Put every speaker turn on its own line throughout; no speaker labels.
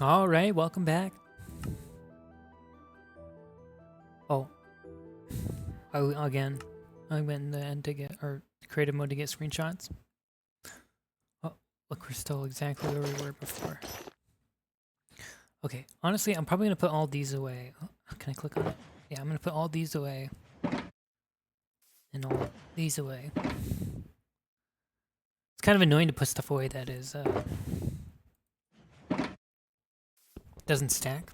All right, welcome back. Oh, again, I went in the end to get, or creative mode to get screenshots. Oh, look, we're still exactly where we were before. Okay, honestly, I'm probably gonna put all these away. Oh, can I click on it? Yeah, I'm gonna put all these away. And all these away. It's kind of annoying to put stuff away that is, doesn't stack.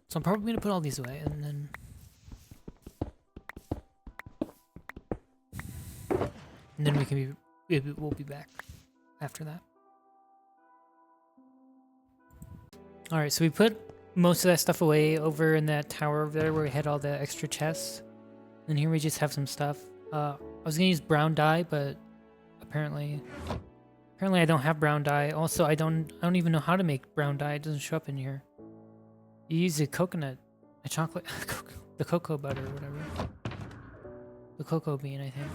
So I'm probably gonna put all these away, and then we can we'll be back after that. All right, so we put most of that stuff away over in that tower over there where we had all the extra chests. And here we just have some stuff. I was gonna use brown dye, but apparently I don't have brown dye. Also, I don't even know how to make brown dye. It doesn't show up in here. You use a coconut, a chocolate, the cocoa butter or whatever. The cocoa bean, I think.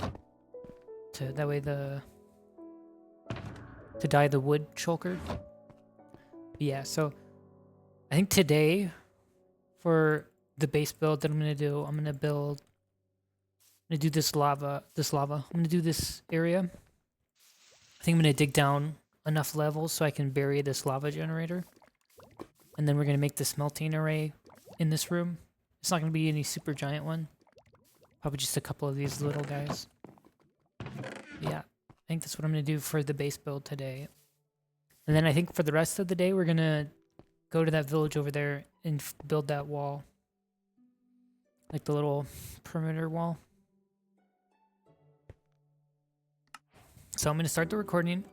That way to dye the wood shulker. Yeah, so I think today for the base build that I'm gonna do, I'm gonna do this lava. I'm gonna do this area. I think I'm gonna dig down enough levels so I can bury this lava generator. And then we're gonna make the smelting array in this room. It's not gonna be any super giant one. Probably just a couple of these little guys. Yeah, I think that's what I'm gonna do for the base build today. And then I think for the rest of the day, we're gonna go to that village over there and build that wall. Like the little perimeter wall. So I'm gonna start the recording.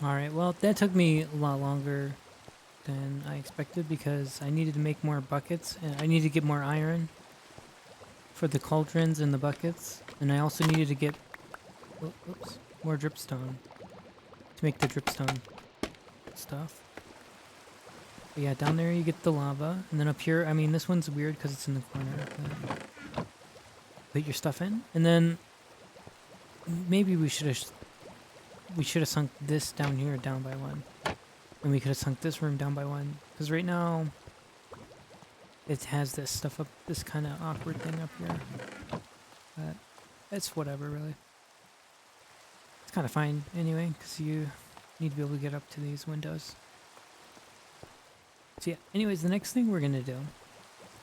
Alright, well, that took me a lot longer than I expected because I needed to make more buckets and I needed to get more iron for the cauldrons and the buckets. And I also needed to get more dripstone to make the dripstone stuff. But yeah, down there you get the lava, and then up here, I mean, this one's weird because it's in the corner. But put your stuff in, and then maybe we should have sunk this down here down by one, and we could have sunk this room down by one. Because right now, it has this stuff up, this kind of awkward thing up here. But it's whatever, really. It's kind of fine anyway, because you need to be able to get up to these windows. So yeah, anyways, the next thing we're going to do,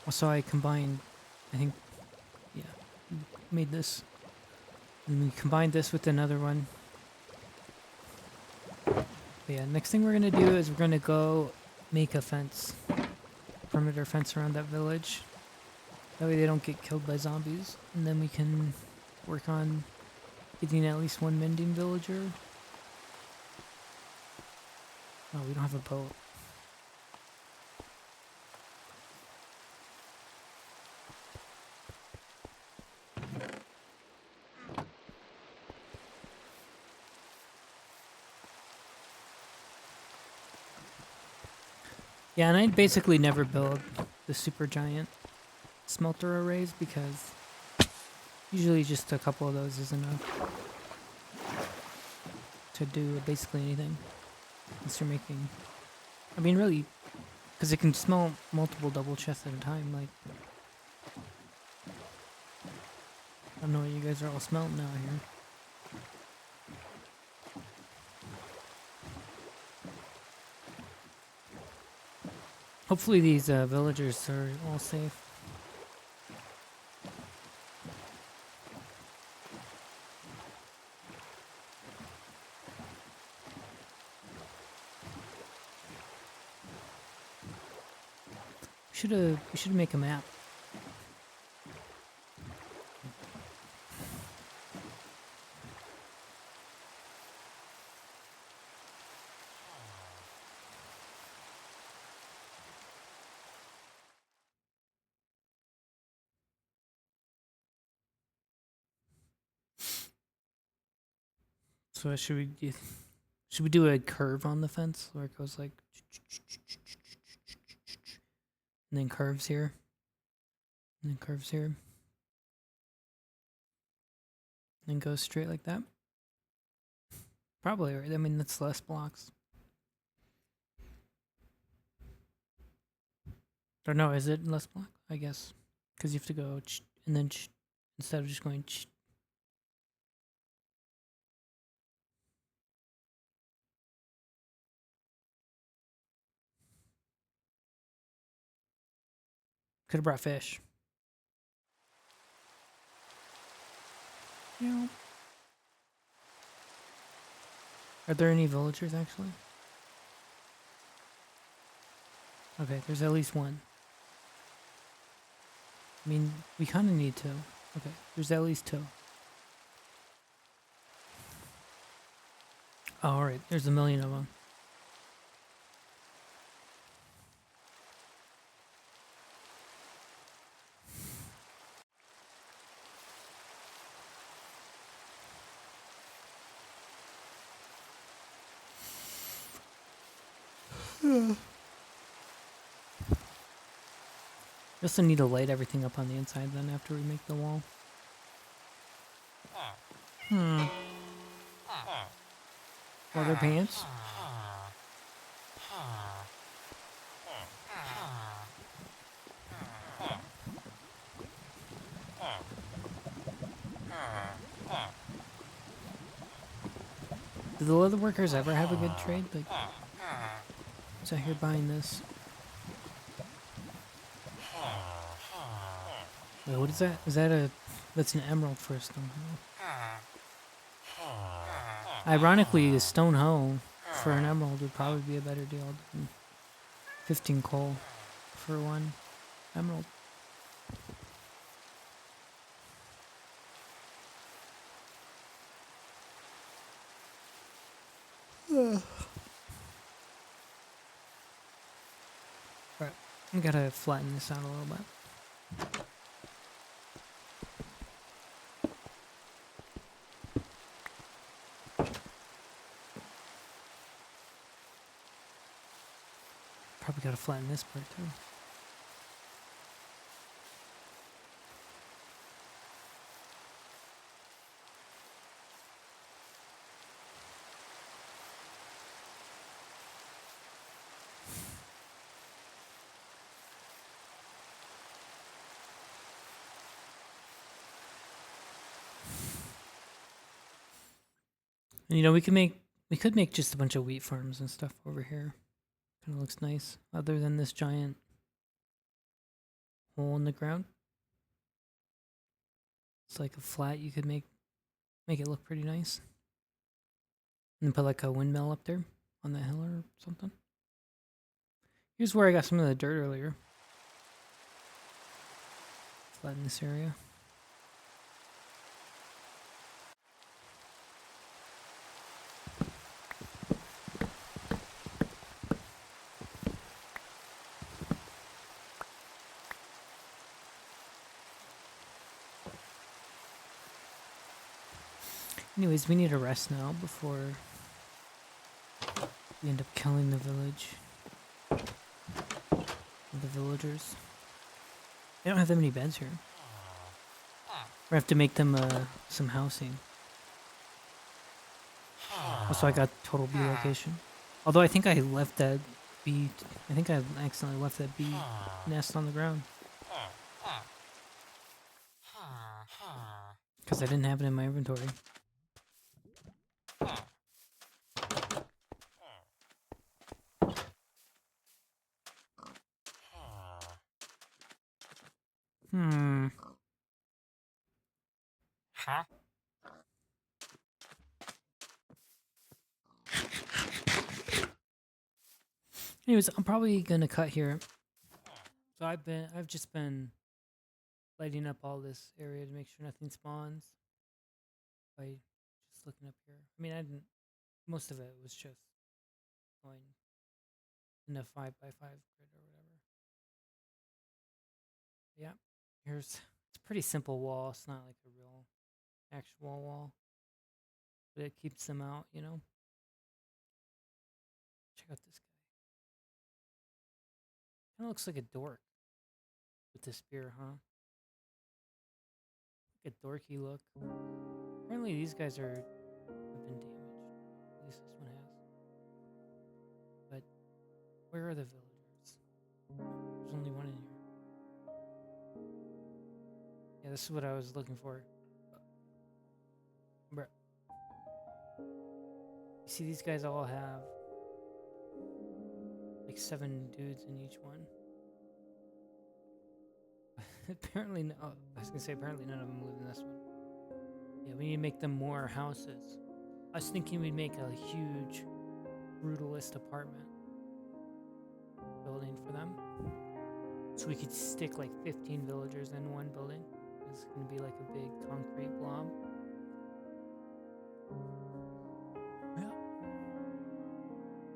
so I combined, I think, yeah, made this, and we combined this with another one. But yeah, next thing we're going to do is we're going to go make a fence, perimeter fence around that village. That way they don't get killed by zombies, and then we can work on getting at least one mending villager. Oh, we don't have a boat. Yeah, and I basically never build the super giant smelter arrays because usually just a couple of those is enough to do basically anything. Unless you're making, I mean, really, because it can smell multiple double chests at a time. Like, I don't know what you guys are all smelting out here. Hopefully these villagers are all safe. We should make a map. So should we do a curve on the fence where it goes like and then curves here and then curves here and then goes straight like that? Probably, right? I mean, that's less blocks. Or no, is it less block? I guess. Because you have to go and then instead of just going could have brought fish. Yeah. Are there any villagers actually? Okay, there's at least one. I mean, we kind of need to. Okay, there's at least two. Oh, alright, there's a million of them. We also need to light everything up on the inside then after we make the wall. Leather pants? Do the leather workers ever have a good trade? Like, who's out here buying this? Wait, what is that? Is that that's an emerald for a stone hoe. Ironically, a stone hoe for an emerald would probably be a better deal than 15 coal for one emerald. Alright, we gotta flatten this out a little bit. Probably gotta flatten this part too. And you know, we could make just a bunch of wheat farms and stuff over here. Kind of looks nice, other than this giant hole in the ground. It's like a flat. You could make it look pretty nice, and put like a windmill up there on the hill or something. Here's where I got some of the dirt earlier. Flatten this area. Anyways, we need a rest now before we end up killing the village. The villagers. They don't have that many beds here. We have to make them some housing. Also, I got total bee location. Although I think I left that bee. I think I accidentally left that bee nest on the ground. Because I didn't have it in my inventory. Anyways, I'm probably gonna cut here. So I've just been lighting up all this area to make sure nothing spawns. By just looking up here. I mean, I didn't. Most of it was just going in a 5x5 grid or whatever. Yeah, it's a pretty simple wall. It's not like a real actual wall, but it keeps them out, you know. Check out this guy. Kind of looks like a dork with the spear, huh? Like a dorky look. Apparently these guys have been damaged. At least this one has. But where are the villagers? There's only one in here. Yeah, this is what I was looking for. Bruh. You see, these guys all have like 7 dudes in each one. Apparently, no. I was gonna say apparently none of them live in this one. Yeah, we need to make them more houses. I was thinking we'd make a huge brutalist apartment building for them, so we could stick like 15 villagers in one building. It's gonna be like a big concrete blob. Yeah.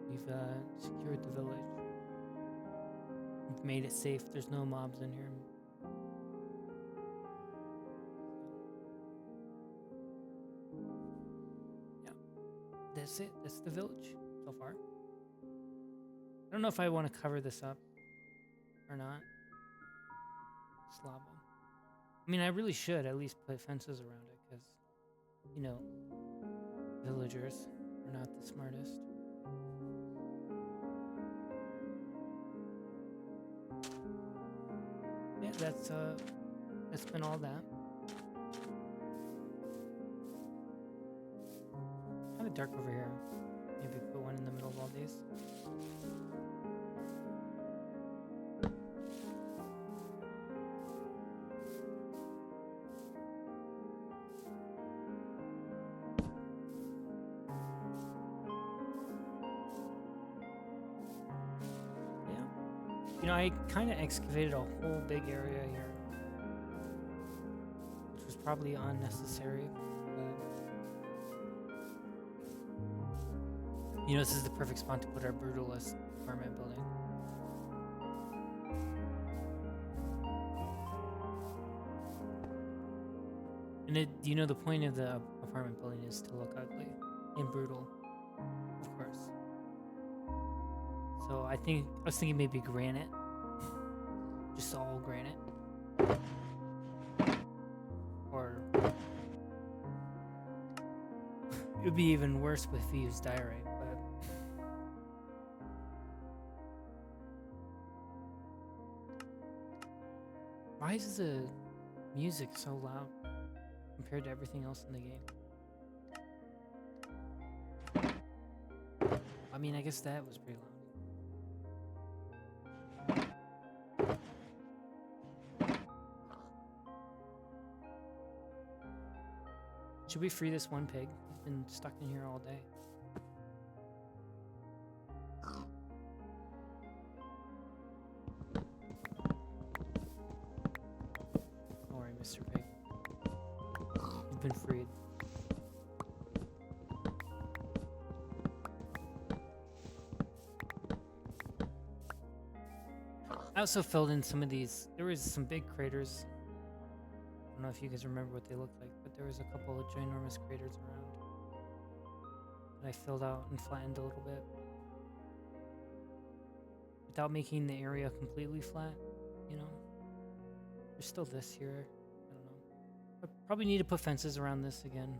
We've secured the village. We've made it safe. There's no mobs in here. Yeah. That's it. That's the village so far. I don't know if I want to cover this up or not. Slab them. I mean, I really should at least put fences around it because, you know, villagers are not the smartest. Yeah, that's been all that. Kind of dark over here. Maybe put one in the middle of all these. You know, I kind of excavated a whole big area here, which was probably unnecessary. You know, this is the perfect spot to put our brutalist apartment building. And you know, the point of the apartment building is to look ugly and brutal, of course. So So I was thinking maybe granite. Just all granite. Or it would be even worse if we used diorite, but why is the music so loud compared to everything else in the game? I mean, I guess that was pretty loud. Should we free this one pig? He's been stuck in here all day. Don't worry, Mr. Pig. You've been freed. I also filled in some of these. There was some big craters. I don't know if you guys remember what they looked like, but there was a couple of ginormous craters around that I filled out and flattened a little bit without making the area completely flat, you know. There's still this here. I don't know. I probably need to put fences around this again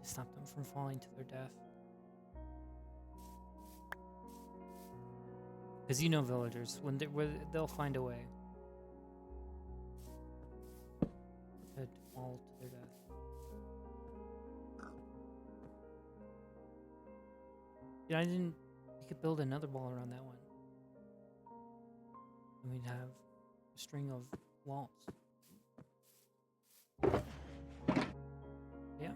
to stop them from falling to their death. Because you know villagers, they'll find a way to fall to their death. Yeah, we could build another wall around that one. And we'd have a string of walls. Yeah,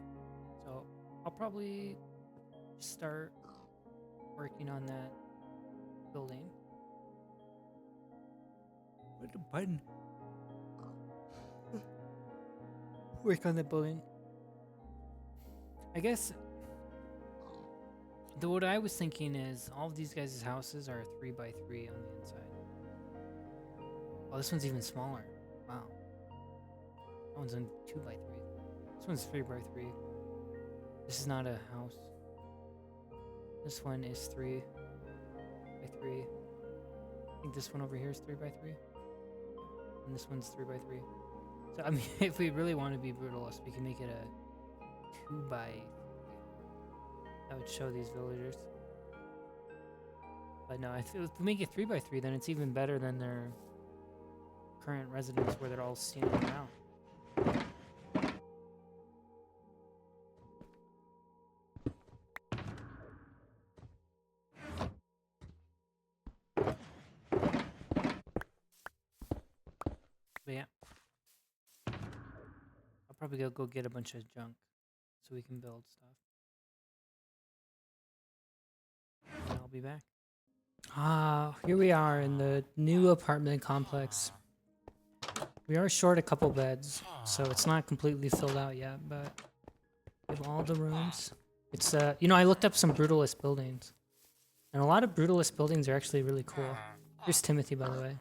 so I'll probably start working on that building. Where's the button? Work on the building. I guess what I was thinking is all of these guys' houses are 3x3 on the inside. Oh, this one's even smaller. Wow. That one's on 2x3. This one's 3x3. This is not a house. This one is 3x3. I think this one over here is 3x3. And this one's 3x3. So, I mean, if we really want to be brutalist, we can make it a 2x3. That would show these villagers. But no, if we make it 3x3, then it's even better than their current residence where they're all standing around. But yeah. I'll probably go get a bunch of junk so we can build stuff. And I'll be back. Here we are in the new apartment complex. We are short a couple beds, so it's not completely filled out yet, but we have all the rooms. It's, you know, I looked up some brutalist buildings, and a lot of brutalist buildings are actually really cool. Here's Timothy, by the way.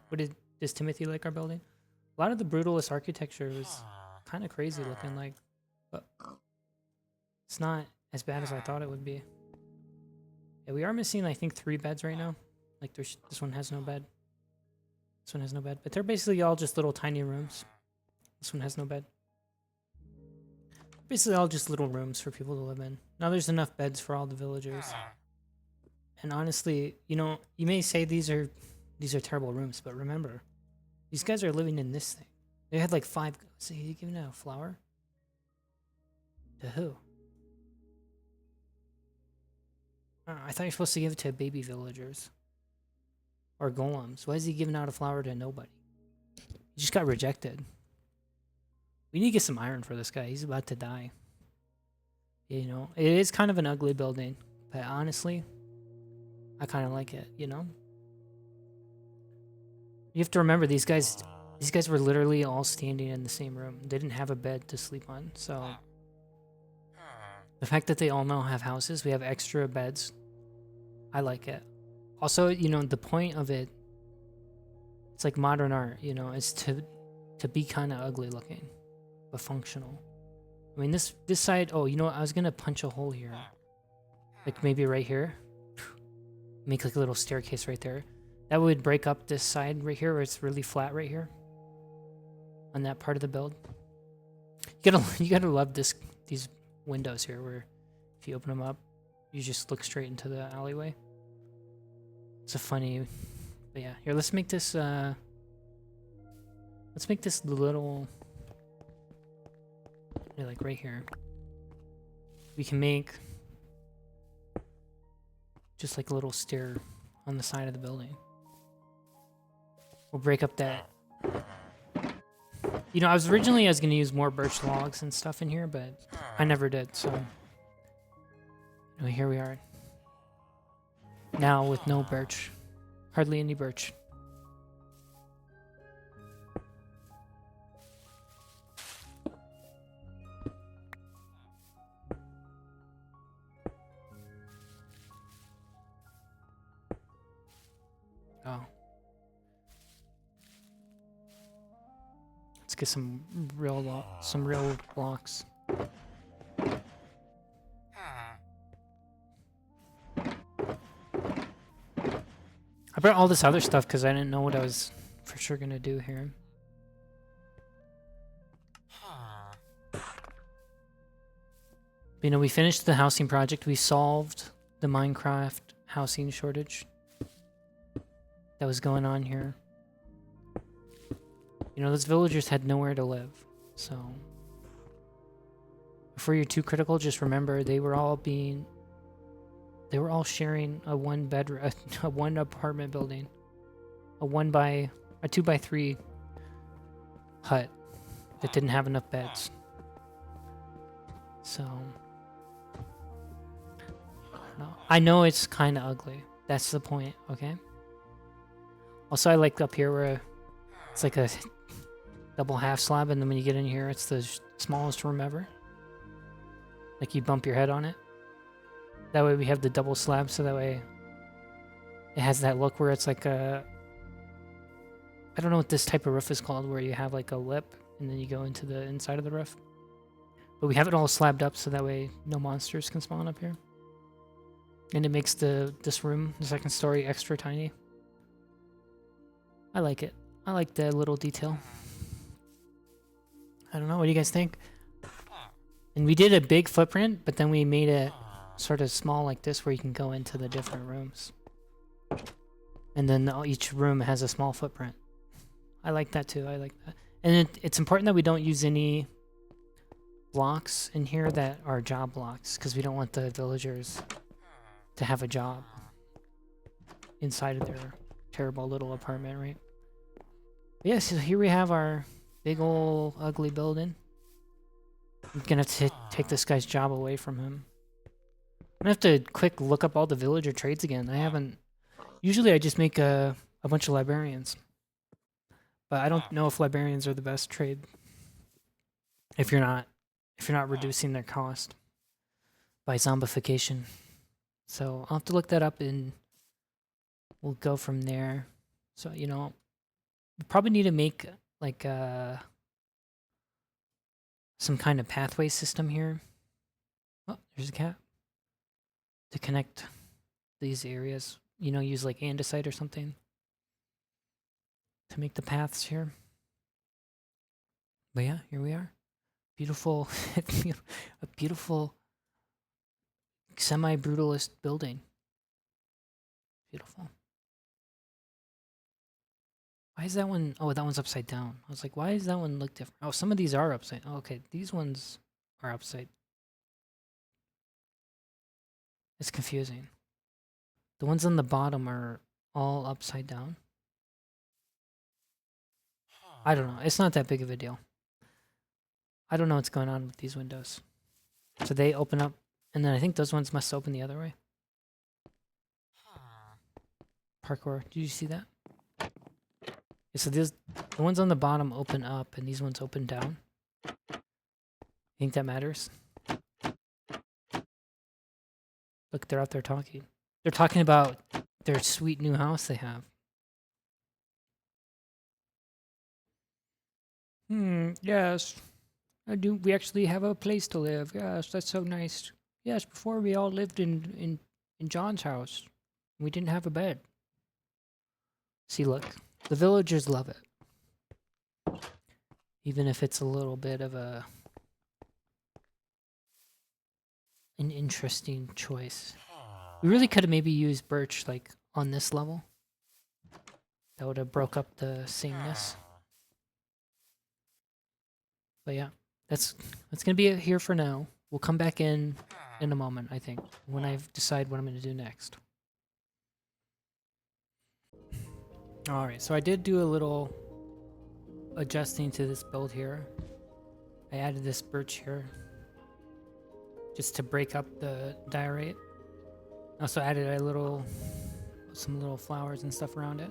Does Timothy like our building? A lot of the brutalist architecture was kind of crazy looking, like, but it's not as bad as I thought it would be. Yeah, we are missing, I think, 3 beds right now. Like, this one has no bed. This one has no bed. But they're basically all just little tiny rooms. This one has no bed. Basically all just little rooms for people to live in. Now there's enough beds for all the villagers. And honestly, you know, you may say these are terrible rooms, but remember, these guys are living in this thing. They had like 5... So you giving out a flower? To who? I thought you were supposed to give it to baby villagers. Or golems. Why is he giving out a flower to nobody? He just got rejected. We need to get some iron for this guy. He's about to die. You know, it is kind of an ugly building. But honestly, I kind of like it, you know? You have to remember, these guys were literally all standing in the same room. They didn't have a bed to sleep on, so... The fact that they all now have houses, we have extra beds. I like it. Also, you know, the point of it, it's like modern art, you know, is to be kind of ugly looking, but functional. I mean, this side, oh, you know what, I was going to punch a hole here. Like maybe right here. Make like a little staircase right there. That would break up this side right here where it's really flat right here. On that part of the build. You gotta love these windows here where if you open them up, you just look straight into the alleyway. It's a funny, but yeah. Here, let's make this little, like right here. We can make just like a little stair on the side of the building. We'll break up that. You know, I was going to use more birch logs and stuff in here, but I never did, so. You know, here we are. Now with no birch. Hardly any birch. Oh. Let's get some real blocks. I brought all this other stuff because I didn't know what I was for sure gonna do here. But, you know, we finished the housing project. We solved the Minecraft housing shortage that was going on here. You know, those villagers had nowhere to live, so before you're too critical, just remember they were all sharing a one apartment building, a 2x3 hut that didn't have enough beds. So I know it's kind of ugly. That's the point, okay? Also, I like up here where it's like a double half slab, and then when you get in here, it's the smallest room ever. Like you bump your head on it. That way we have the double slab, so that way it has that look where it's like a... I don't know what this type of roof is called, where you have like a lip, and then you go into the inside of the roof. But we have it all slabbed up, so that way no monsters can spawn up here. And it makes this room, the second story, extra tiny. I like it. I like the little detail. I don't know, what do you guys think? And we did a big footprint, but then we made it sort of small like this where you can go into the different rooms. And then each room has a small footprint. I like that too, I like that. And it's important that we don't use any blocks in here that are job blocks, because we don't want the villagers to have a job inside of their terrible little apartment, right? But yeah, so here we have our big old ugly building. I'm gonna have to take this guy's job away from him. I'm gonna have to quick look up all the villager trades again. I haven't... Usually I just make a bunch of librarians. But I don't know if librarians are the best trade. If you're not reducing their cost by zombification. So I'll have to look that up and we'll go from there. So, you know, we probably need to make like some kind of pathway system here. Oh, there's a cat. To connect these areas, you know, use like andesite or something to make the paths here. But yeah, here we are. Beautiful, a beautiful semi-brutalist building. Beautiful. Why is that one? Oh, that one's upside down. I was like, why does that one look different? Oh, some of these are upside. Oh, okay, these ones are upside. It's confusing. The ones on the bottom are all upside down. I don't know. It's not that big of a deal. I don't know what's going on with these windows. So they open up, and then I think those ones must open the other way. Parkour. Did you see that? Yeah, so the ones on the bottom open up, and these ones open down. Think that matters? Look, they're out there talking. They're talking about their sweet new house they have. Yes. We actually have a place to live. Yes, that's so nice. Yes, before we all lived in John's house. We didn't have a bed. See, look, the villagers love it. Even if it's a little bit of an interesting choice. We really could have maybe used birch like on this level. That would have broke up the sameness. But yeah, that's gonna be it here for now. We'll come back in a moment, I think, when I decide what I'm gonna do next. All right, so I did do a little adjusting to this build here. I added this birch here just to break up the diorite. I also added some little flowers and stuff around it.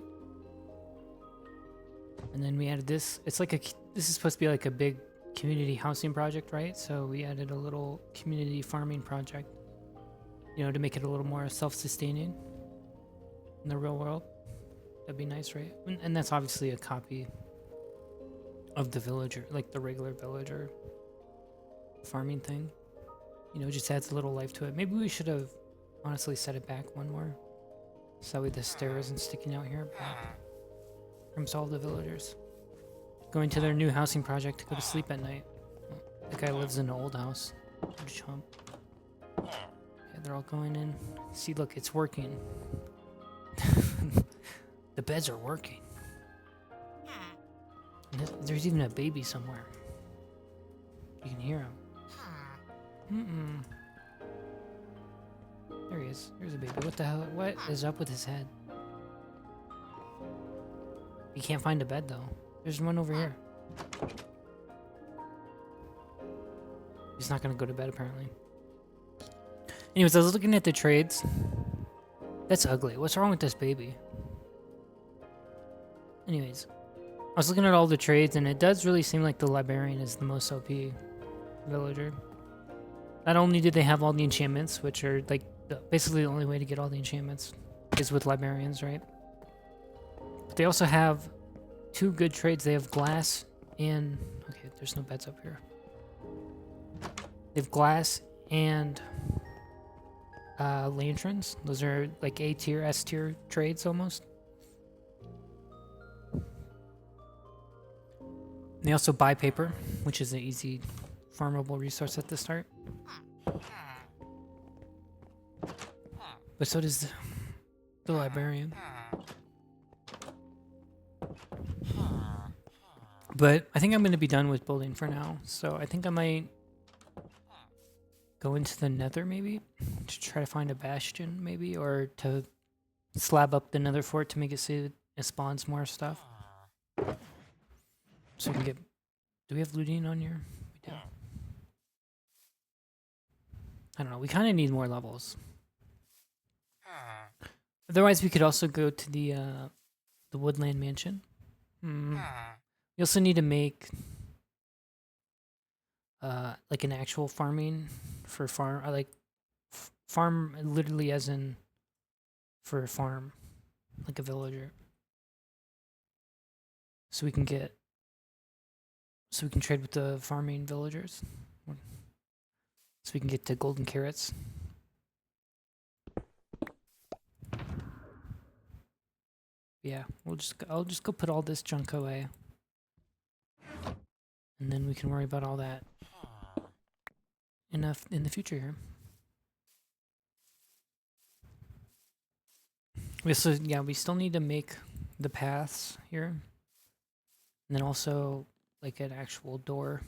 And then we added this. It's like this is supposed to be like a big community housing project, right? So we added a little community farming project, you know, to make it a little more self-sustaining in the real world. That'd be nice, right? And that's obviously a copy of the villager, like the regular villager farming thing. You know, it just adds a little life to it. Maybe we should have honestly set it back one more, so that way the stair isn't sticking out here. From all the villagers going to their new housing project to go to sleep at night. The guy lives in an old house. Chump. Yeah, they're all going in. See, look, it's working. The beds are working. And there's even a baby somewhere. You can hear him. There he is. There's a baby. What the hell? What is up with his head? You can't find a bed though. There's one over here. He's not gonna go to bed apparently. Anyways, I was looking at the trades. That's ugly. What's wrong with this baby? Anyways, I was looking at all the trades and it does really seem like the librarian is the most OP villager. Not only do they have all the enchantments, which are like basically the only way to get all the enchantments is with librarians, right? But they also have two good trades. They have glass and... Okay, there's no beds up here. They have glass and lanterns. Those are like A tier, S tier trades almost. They also buy paper, which is an easy farmable resource at the start. But so does the librarian. But I think I'm going to be done with building for now. So I think I might go into the nether maybe to try to find a bastion maybe, or to slab up the nether fort to make it so it spawns more stuff. So we can get... Do we have looting on here? We do. I don't know. We kind of need more levels. Otherwise, we could also go to the woodland mansion. We also need to make like an actual farming for farm, like farm literally as in for a farm, like a villager. So we can trade with the farming villagers. So we can get to golden carrots. Yeah, I'll just go put all this junk away. And then we can worry about all that in the future here. We still need to make the paths here. And then also like an actual door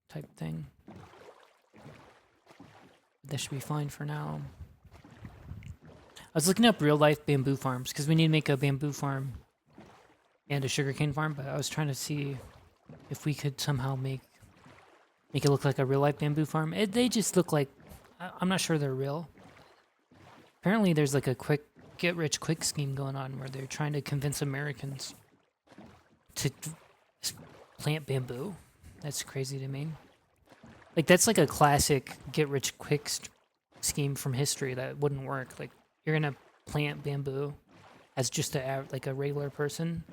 type thing. That should be fine for now. I was looking up real life bamboo farms because we need to make a bamboo farm and a sugarcane farm, but I was trying to see if we could somehow make it look like a real life bamboo farm. They just look like, I'm not sure they're real. Apparently there's like a quick get rich quick scheme going on where they're trying to convince Americans to plant bamboo. That's crazy to me. Like that's like a classic get rich quick scheme from history that wouldn't work. Like you're gonna plant bamboo as just like a regular person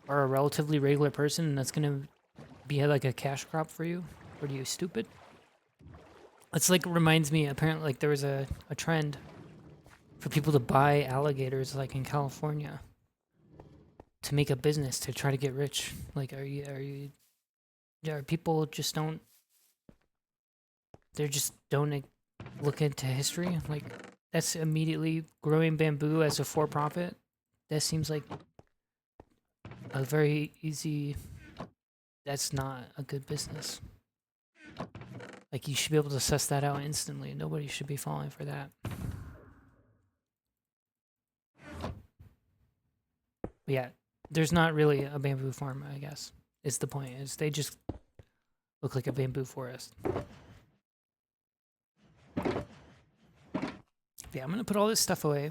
or a relatively regular person, and that's gonna be like a cash crop for you. What are you, stupid? It's like reminds me, apparently like there was a trend for people to buy alligators like in California to make a business to try to get rich. Like, are people just don't, they just don't look into history? Like, that's immediately growing bamboo as a for-profit. That seems like a very easy, that's not a good business. Like, you should be able to suss that out instantly. Nobody should be falling for that. But yeah, there's not really a bamboo farm, I guess, is the point. Is they just look like a bamboo forest. Yeah, I'm gonna put all this stuff away,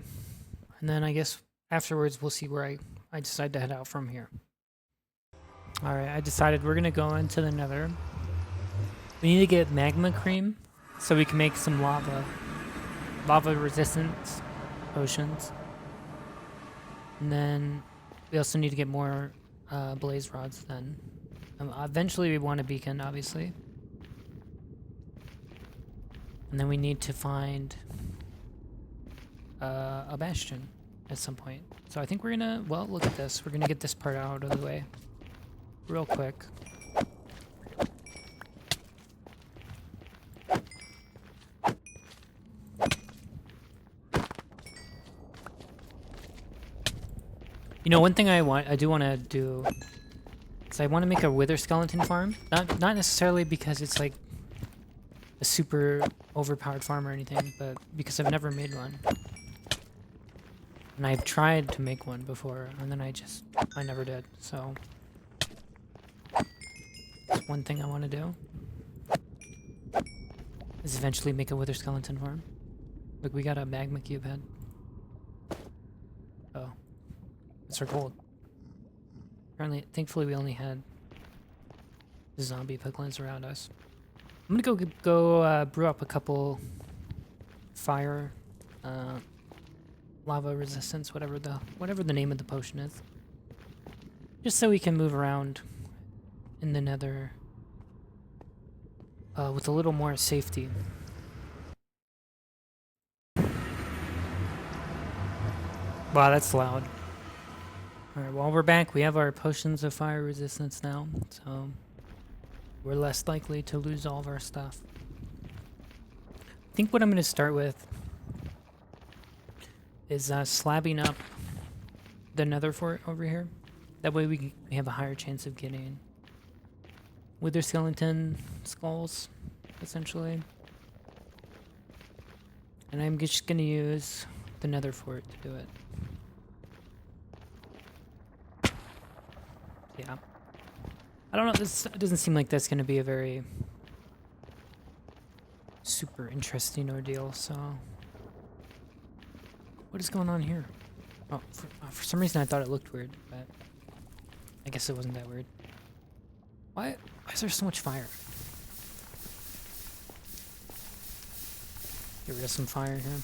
and then I guess afterwards we'll see where I decide to head out from here. Alright, I decided we're gonna go into the nether. We need to get magma cream so we can make some lava resistance potions. And then we also need to get more blaze rods then. Eventually we want a beacon, obviously. And then we need to find a bastion at some point. So I think we're gonna, well, look at this. We're gonna get this part out of the way real quick. You know, one thing I do want to do is I want to make a wither skeleton farm. Not necessarily because it's like a super overpowered farm or anything, but because I've never made one. And I've tried to make one before, and then I never did. So that's one thing I want to do. Is eventually make a wither skeleton farm. Look, we got a magma cube head. Oh. It's our gold. Apparently, thankfully we only had the zombie piglins around us. I'm gonna go brew up a couple fire, lava resistance, whatever the name of the potion is. Just so we can move around in the nether with a little more safety. Wow, that's loud. Alright, while we're back, we have our potions of fire resistance now, so we're less likely to lose all of our stuff. I think what I'm going to start with is slabbing up the nether fort over here. That way we have a higher chance of getting wither skeleton skulls, essentially. And I'm just going to use the nether fort to do it. Yeah. I don't know, this doesn't seem like that's going to be a very super interesting ordeal, so... What is going on here? Oh, for some reason I thought it looked weird, but I guess it wasn't that weird. Why is there so much fire? Get rid of some fire here.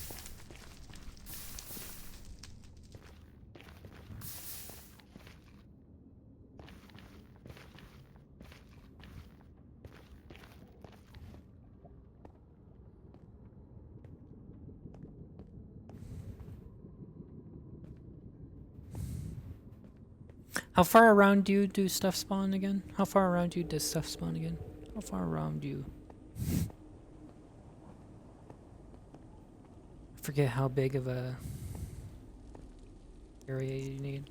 How far around you do stuff spawn again? How far around you does stuff spawn again? How far around you? I forget how big of a area you need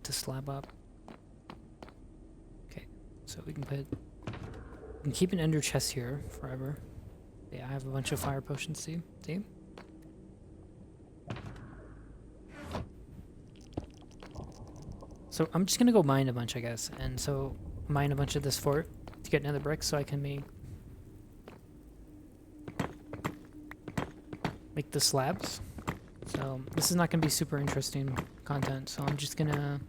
to slab up. Okay, so we can keep an ender chest here forever. Yeah, I have a bunch of fire potions, see? So I'm just gonna go mine a bunch, I guess, and so mine a bunch of this fort to get nether bricks so I can make the slabs. So this is not gonna be super interesting content, so I'm just gonna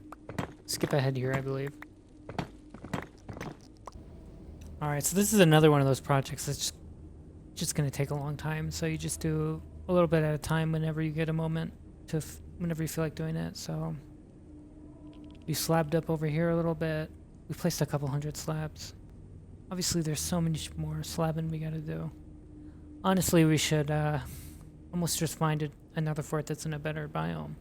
skip ahead here, I believe. Alright, so this is another one of those projects that's just gonna take a long time, so you just do a little bit at a time whenever you get a moment whenever you feel like doing it. So we slabbed up over here a little bit. We placed a couple hundred slabs. Obviously there's so many more slabbing we gotta do. Honestly, we should almost just find another fort that's in a better biome.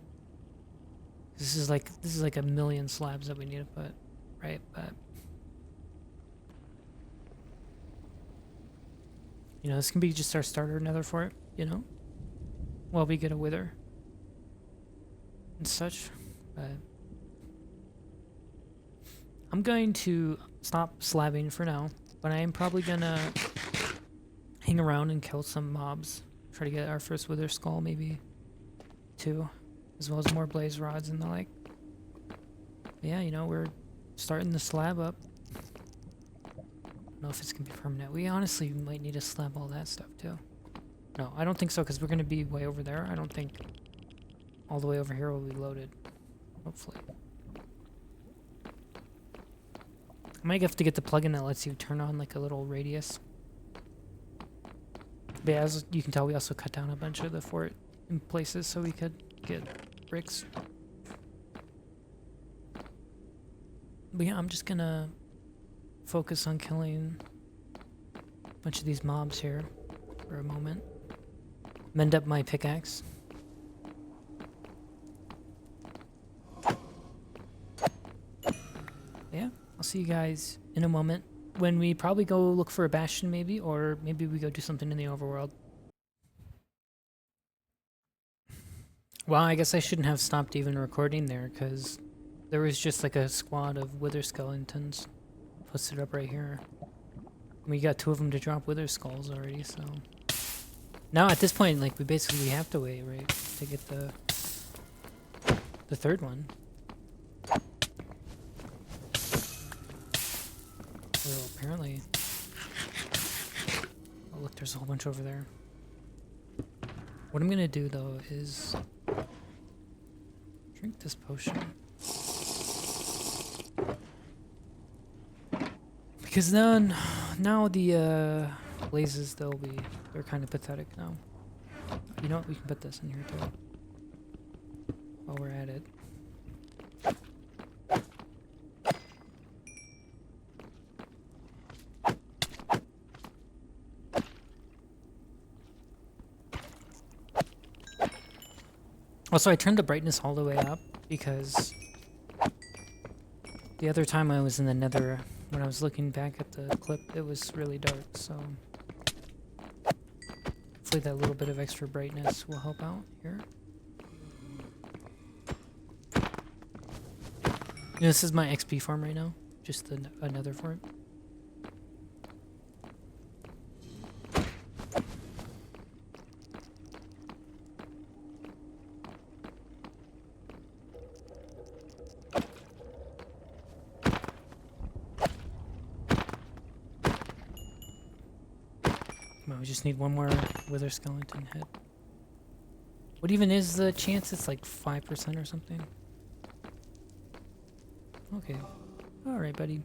This is like a million slabs that we need to put, right? But you know, this can be just our starter nether fort, you know, while we get a wither and such. But I'm going to stop slabbing for now, but I am probably gonna hang around and kill some mobs. Try to get our first wither skull, maybe 2, as well as more blaze rods and the like. But yeah, you know, we're starting the slab up. I don't know if it's gonna be permanent. We honestly might need to slab all that stuff too. No, I don't think so, because we're gonna be way over there. I don't think all the way over here will be loaded. Hopefully. I might have to get the plugin that lets you turn on like a little radius. But yeah, as you can tell, we also cut down a bunch of the fort in places so we could get bricks. But yeah, I'm just gonna focus on killing a bunch of these mobs here for a moment. Mend up my pickaxe. Yeah, I'll see you guys in a moment when we probably go look for a bastion maybe, or maybe we go do something in the overworld. Well, I guess I shouldn't have stopped even recording there, because there was just like a squad of wither skeletons posted up right here. We got 2 of them to drop wither skulls already, so... Now at this point, like, we basically have to wait, right, to get the 3rd one. Well, apparently... Oh look, there's a whole bunch over there. What I'm gonna do, though, is... drink this potion. Because then, now the blazes, they're kind of pathetic now. You know what, we can put this in here too. While we're at it. Also, I turned the brightness all the way up because the other time I was in the nether, when I was looking back at the clip, it was really dark, so hopefully that little bit of extra brightness will help out here. This is my XP farm right now, just a nether farm. We just need one more wither skeleton head. What even is the chance? It's like 5% or something. Okay. Alright, buddy.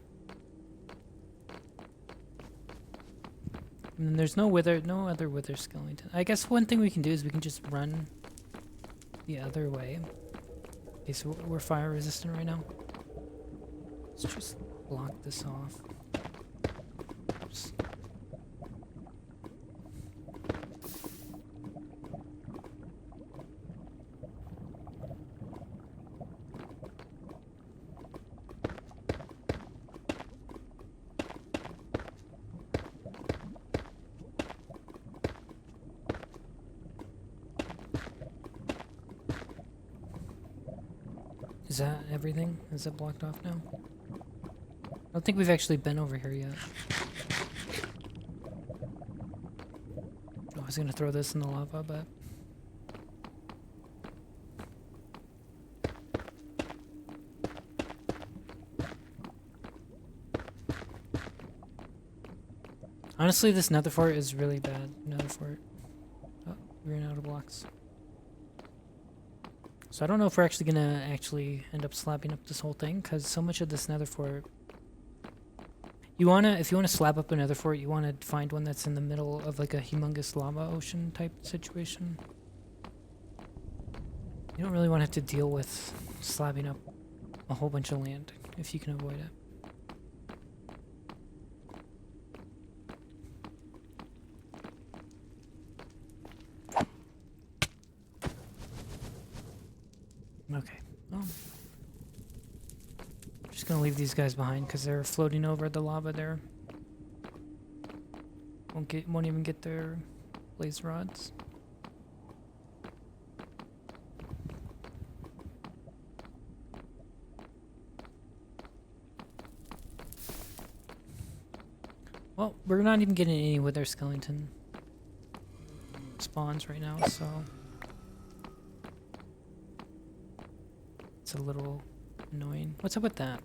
And then there's no other wither skeleton. I guess one thing we can do is we can just run the other way. Okay, so we're fire resistant right now. Let's just block this off. Oops. Is that everything? Is it blocked off now? I don't think we've actually been over here yet. Oh, I was gonna throw this in the lava, but... Honestly, this nether fort is really bad. Nether fort. Oh, we ran out of blocks. So I don't know if we're actually gonna end up slabbing up this whole thing, because so much of this nether fort... if you wanna slab up a nether fort, you wanna find one that's in the middle of like a humongous lava ocean type situation. You don't really want to have to deal with slabbing up a whole bunch of land, if you can avoid it. Okay. Well, just gonna leave these guys behind because they're floating over the lava there. Won't even get their blaze rods. Well, we're not even getting any wither skeleton spawns right now, so it's a little annoying. What's up with that?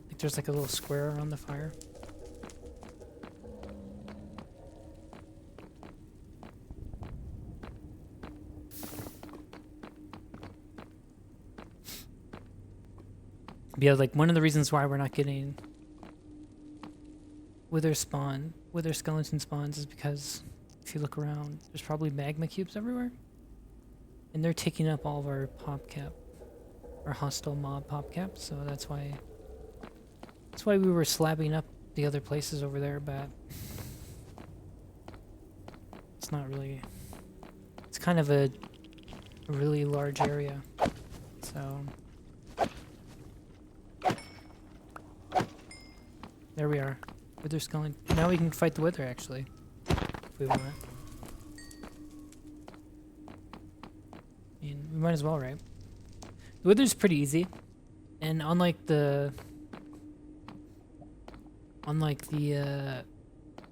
Like there's like a little square around the fire. But yeah, like one of the reasons why we're not getting wither skeleton spawns is because if you look around, there's probably magma cubes everywhere. And they're taking up all of our pop cap, our hostile mob pop cap, so that's why we were slabbing up the other places over there, but it's not really, it's kind of a really large area, so there we are. Wither skeleton. Now we can fight the wither actually, if we want. I mean, we might as well, right? The wither's pretty easy, and unlike the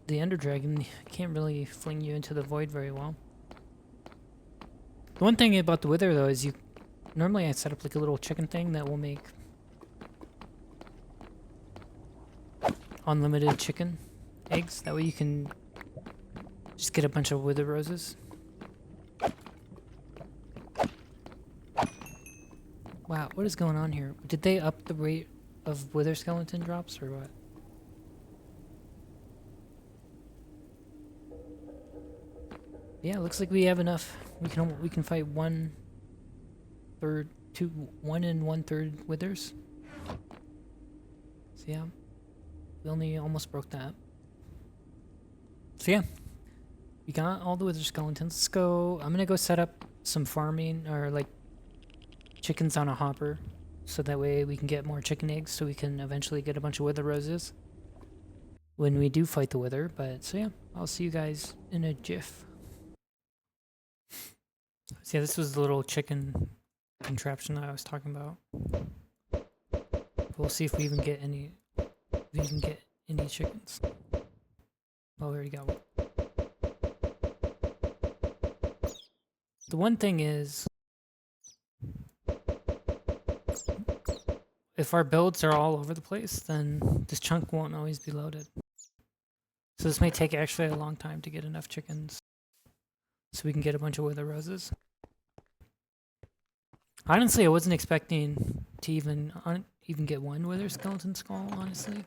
Ender Dragon, can't really fling you into the void very well. The one thing about the wither though is normally I set up like a little chicken thing that will make unlimited chicken eggs. That way you can just get a bunch of wither roses. Wow, what is going on here? Did they up the rate of wither skeleton drops or what? Yeah, it looks like we have enough. We can fight 1/3, 1 and 1/3 withers. So yeah, we only almost broke that. So yeah, we got all the wither skeletons. Let's go. I'm gonna go set up some farming or like chickens on a hopper, so that way we can get more chicken eggs, so we can eventually get a bunch of wither roses when we do fight the wither. But so yeah, I'll see you guys in a jiff. So yeah, this was the little chicken contraption that I was talking about. We'll see if we even get any. If we even get any chickens. Oh, we already got one. The one thing is, if our builds are all over the place, then this chunk won't always be loaded. So this may take actually a long time to get enough chickens, so we can get a bunch of wither roses. Honestly, I wasn't expecting to even get one wither skeleton skull, honestly.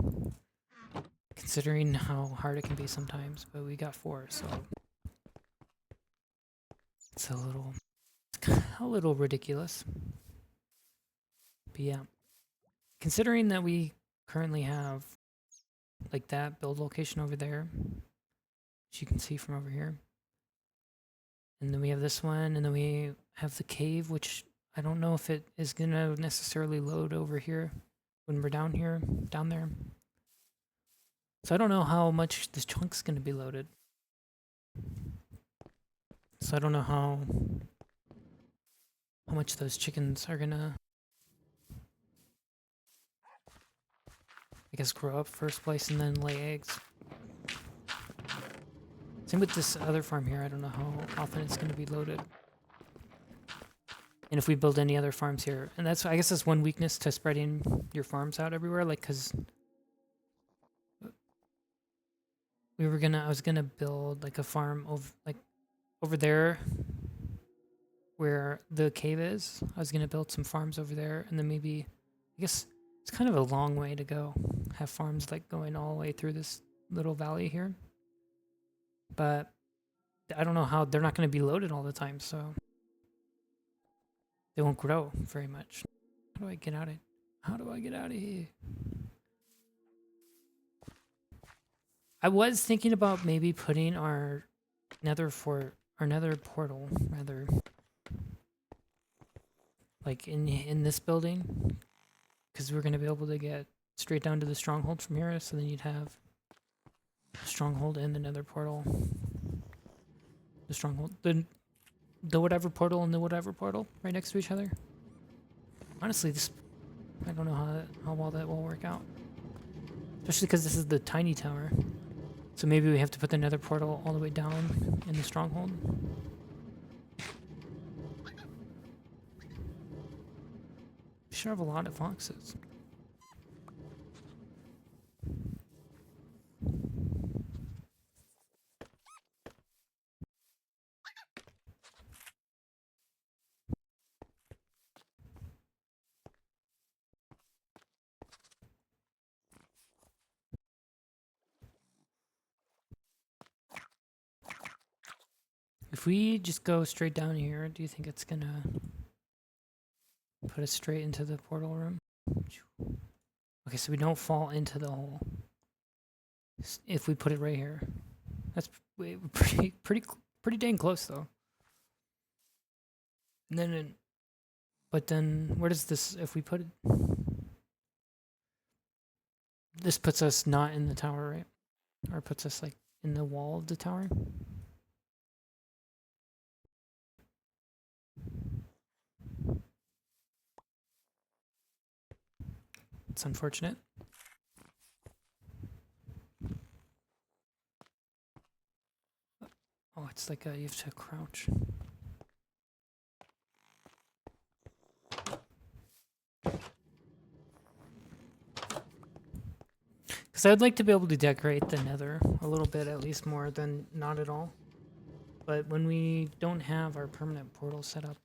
Considering how hard it can be sometimes, but we got 4, so it's a little ridiculous. But yeah, considering that we currently have like that build location over there, which you can see from over here, and then we have this one, and then we have the cave, which I don't know if it is gonna necessarily load over here when we're down there. So I don't know how much this chunk's gonna be loaded. So I don't know how much those chickens are gonna, I guess, grow up first place and then lay eggs. Same with this other farm here. I don't know how often it's gonna be loaded. And if we build any other farms here. And that's, I guess that's one weakness to spreading your farms out everywhere, like, cause I was gonna build like a farm over there where the cave is. I was gonna build some farms over there, and then maybe, I guess it's kind of a long way to go. Have farms like going all the way through this little valley here. But I don't know how, they're not gonna be loaded all the time, so they won't grow very much. How do I get out of here? I was thinking about maybe putting our nether portal rather like in this building, because we're gonna be able to get straight down to the stronghold from here. So then you'd have the stronghold and the nether portal. The stronghold, the whatever portal and the whatever portal right next to each other. Honestly, this I don't know how well that will work out. Especially because this is the tiny tower. So maybe we have to put the nether portal all the way down in the stronghold. We should have a lot of foxes. If we just go straight down here, do you think it's gonna put us straight into the portal room? Okay, so we don't fall into the hole. If we put it right here, that's pretty dang close though. And then, but then where does this? If we put it, this puts us not in the tower, right? Or puts us like in the wall of the tower. It's unfortunate. Oh, it's like you have to crouch. Because I'd like to be able to decorate the nether a little bit, at least more than not at all. But when we don't have our permanent portal set up,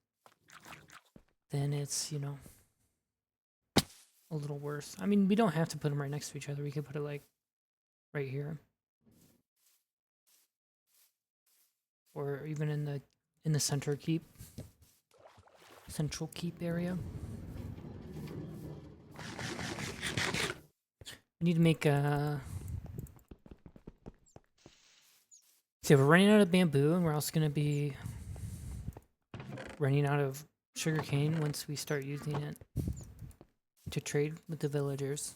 then it's, you know, a little worse. I mean, we don't have to put them right next to each other. We could put it like right here. Or even in the center keep. Central keep area. We need to make a... So we're running out of bamboo, and we're also going to be running out of sugarcane once we start using it to trade with the villagers.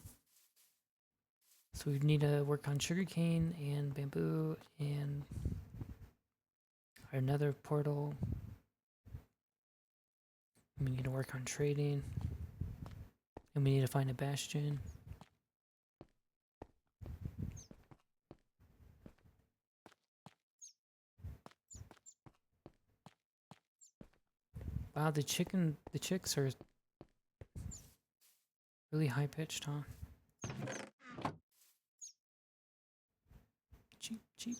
So we need to work on sugarcane and bamboo and our nether portal. We need to work on trading. And we need to find a bastion. Wow, the chicks are really high pitched, huh? Cheep, cheep.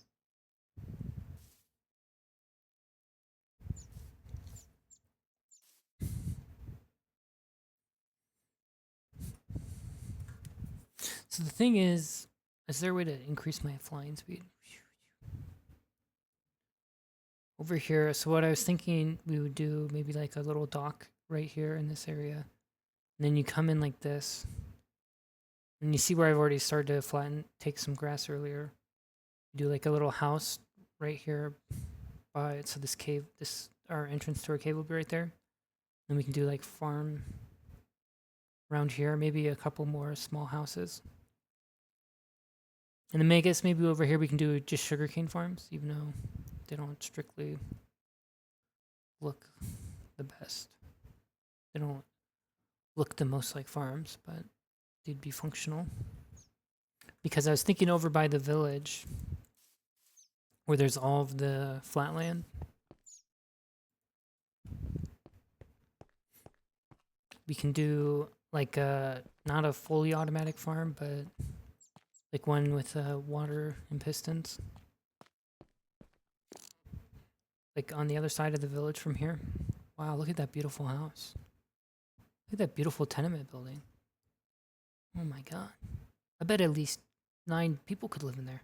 So the thing is there a way to increase my flying speed? Over here, so what I was thinking we would do maybe like a little dock right here in this area. And then you come in like this. And you see where I've already started to flatten, take some grass earlier. Do like a little house right here by it. So this cave, our entrance to our cave will be right there. Then we can do like farm around here, maybe a couple more small houses. And then I guess maybe over here we can do just sugarcane farms, even though they don't strictly look the best. They don't look the most like farms, but they'd be functional. Because I was thinking over by the village where there's all of the flatland. We can do like not a fully automatic farm, but like one with water and pistons. Like on the other side of the village from here. Wow, look at that beautiful house. Look at that beautiful tenement building. Oh my god. I bet at least 9 people could live in there.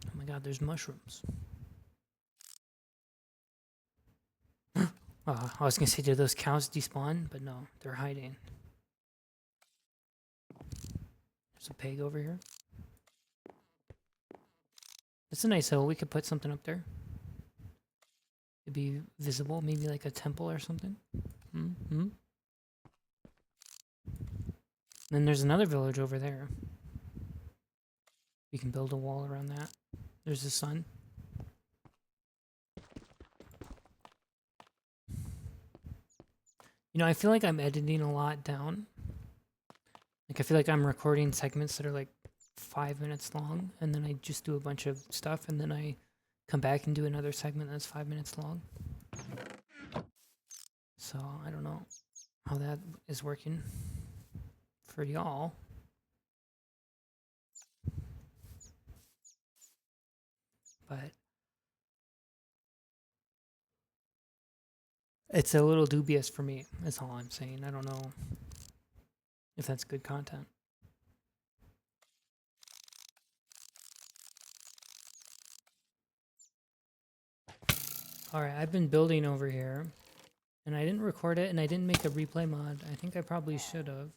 Oh my god, there's mushrooms. I was gonna say, did those cows despawn? But no, they're hiding. There's a pig over here. It's a nice hill. We could put something up there. It'd be visible, maybe like a temple or something. Mm-hmm. Then there's another village over there. We can build a wall around that. There's the sun. You know, I feel like I'm editing a lot down. Like, I feel like I'm recording segments that are like 5 minutes long, and then I just do a bunch of stuff, and then I come back and do another segment that's 5 minutes long. So, I don't know how that is working for y'all. But it's a little dubious for me, that's all I'm saying. I don't know if that's good content. Alright, I've been building over here, and I didn't record it, and I didn't make a replay mod. I think I probably should have,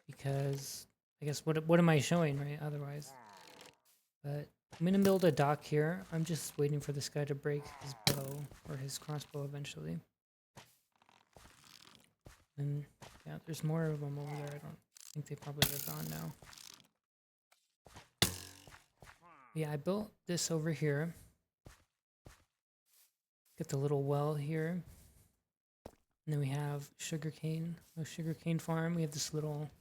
because I guess what am I showing, right, otherwise? But I'm gonna build a dock here. I'm just waiting for this guy to break his bow, or his crossbow eventually. And yeah, there's more of them over there. I don't think they probably are gone now. Yeah, I built this over here. Get the little well here. And then we have sugarcane, a sugarcane farm. We have this little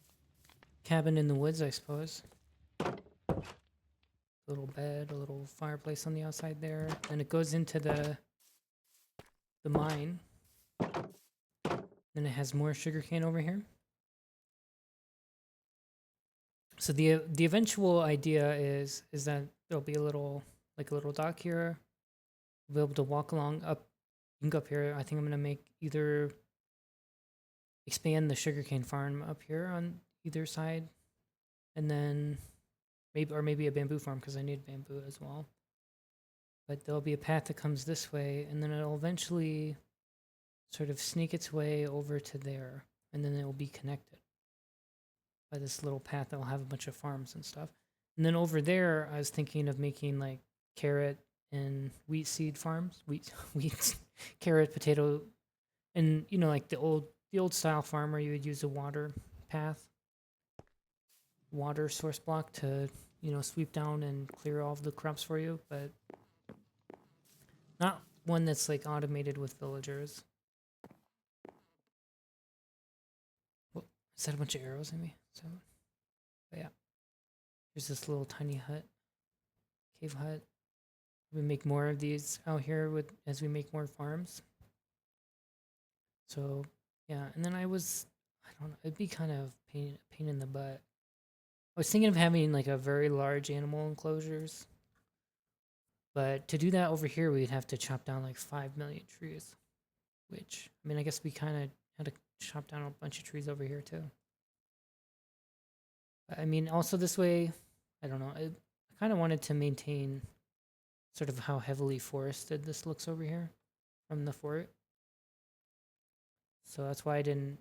cabin in the woods, I suppose. A little bed, a little fireplace on the outside there. And it goes into the mine. Then it has more sugarcane over here. So the eventual idea is that there'll be a little dock here. We'll be able to walk along up. You can go up here. I think I'm gonna make either expand the sugarcane farm up here on either side, and then maybe a bamboo farm because I need bamboo as well. But there'll be a path that comes this way, and then it'll eventually sort of sneak its way over to there, and then it will be connected by this little path that will have a bunch of farms and stuff. And then over there, I was thinking of making like carrot and wheat seed farms, wheat, carrot, potato, and you know, like the old style farm where you would use a water path, water source block to, you know, sweep down and clear all of the crops for you, but not one that's like automated with villagers. What, is that a bunch of arrows in me? So, but yeah, here's this little tiny hut, cave hut. We make more of these out here as we make more farms. So yeah, and then I don't know, it'd be kind of pain in the butt. I was thinking of having like a very large animal enclosures, but to do that over here, we'd have to chop down like 5 million trees, which, I mean, I guess we kind of had to chop down a bunch of trees over here too. But, I mean, also this way, I don't know, I kind of wanted to maintain sort of how heavily forested this looks over here from the fort. So that's why I didn't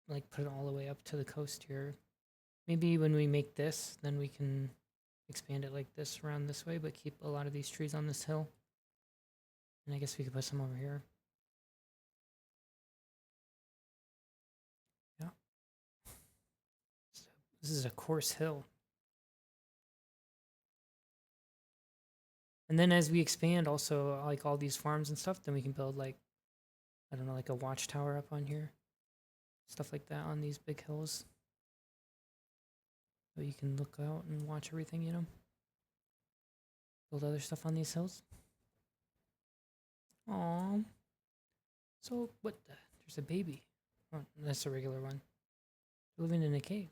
like put it all the way up to the coast here. Maybe when we make this, then we can expand it like this around this way, but keep a lot of these trees on this hill. And I guess we could put some over here. Yeah. So this is a coarse hill. And then as we expand also like all these farms and stuff, then we can build like, I don't know, like a watchtower up on here. Stuff like that on these big hills. So you can look out and watch everything, you know? Build other stuff on these hills. Aww. So, what the? There's a baby. Oh, that's a regular one. Living in a cave.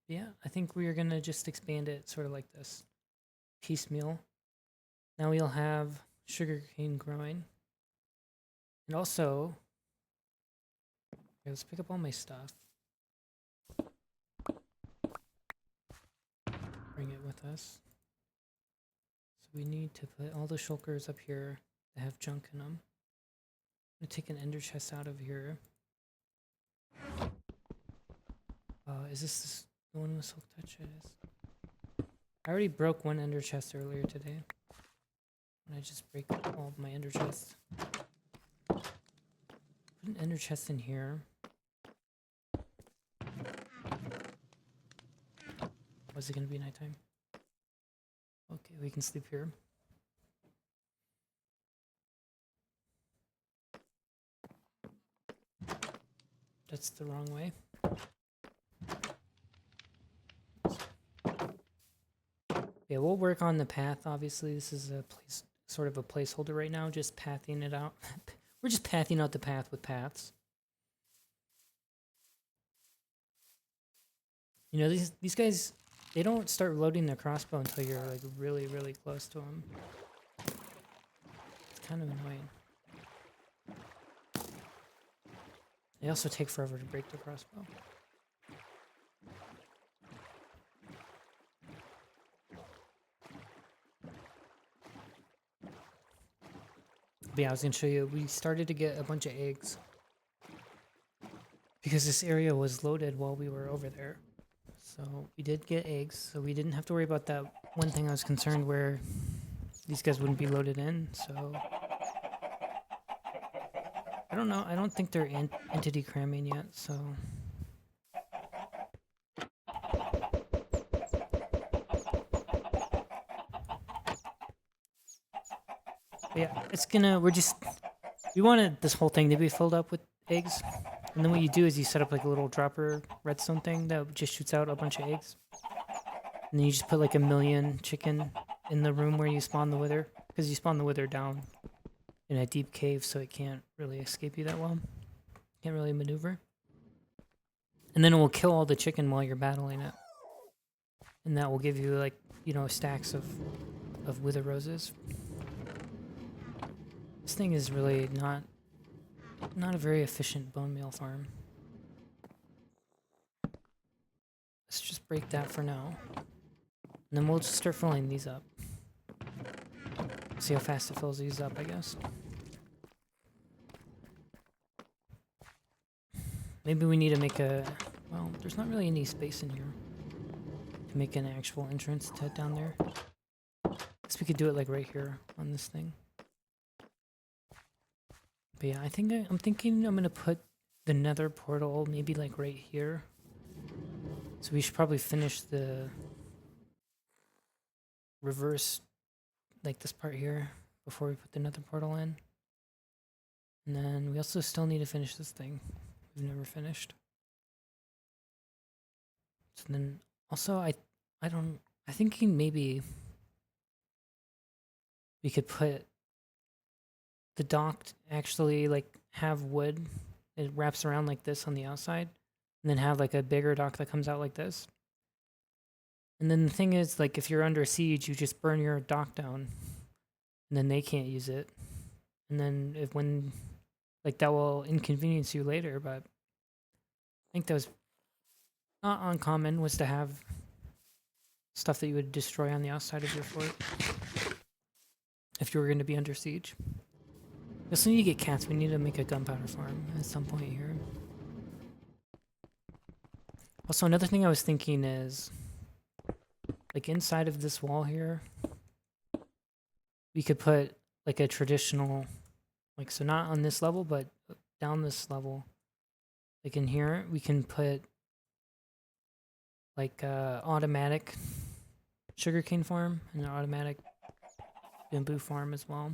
Yeah, I think we are going to just expand it sort of like this. Piecemeal. Now we'll have sugarcane growing. And also, okay, let's pick up all my stuff. Bring it with us. So we need to put all the shulkers up here that have junk in them. I'm going to take an ender chest out of here. Is this the one with silk touch? It is. I already broke one ender chest earlier today. And I just break all of my ender chests. Put an ender chest in here. Was it gonna be nighttime? Okay, we can sleep here. That's the wrong way. Yeah, we'll work on the path. Obviously, this is a place, sort of a placeholder right now, just pathing it out. We're just pathing out the path with paths. You know, these guys, they don't start loading their crossbow until you're like really, really close to them. It's kind of annoying. They also take forever to break the crossbow. But yeah, I was gonna show you, we started to get a bunch of eggs. Because this area was loaded while we were over there. So we did get eggs, so we didn't have to worry about that one thing I was concerned where these guys wouldn't be loaded in, so... I don't know, I don't think they're entity cramming yet, so... But yeah, it's gonna, we wanted this whole thing to be filled up with eggs. And then what you do is you set up like a little dropper redstone thing that just shoots out a bunch of eggs. And then you just put like 1,000,000 chicken in the room where you spawn the wither. Because you spawn the wither down in a deep cave, so it can't really escape you that well. Can't really maneuver. And then it will kill all the chicken while you're battling it. And that will give you like, you know, stacks of wither roses. This thing is really not a very efficient bone meal farm. Let's just break that for now. And then we'll just start filling these up. See how fast it fills these up, I guess. Maybe we need to make a... Well, there's not really any space in here to make an actual entrance to head down there. Guess we could do it like right here on this thing. But yeah, I'm thinking I'm gonna put the nether portal maybe like right here. So we should probably finish the reverse, like this part here, before we put the nether portal in. And then we also still need to finish this thing. We've never finished. So then also I'm thinking maybe we could put the dock actually like have wood. It wraps around like this on the outside, and then have like a bigger dock that comes out like this. And then the thing is, like, if you're under siege, you just burn your dock down, and then they can't use it. And then like, that will inconvenience you later, but I think that was not uncommon, was to have stuff that you would destroy on the outside of your fort if you were going to be under siege. We also need to get cats. We need to make a gunpowder farm at some point here. Also, another thing I was thinking is, like, inside of this wall here, we could put like a traditional, like, so not on this level, but down this level, like in here, we can put like automatic sugarcane farm and an automatic bamboo farm as well.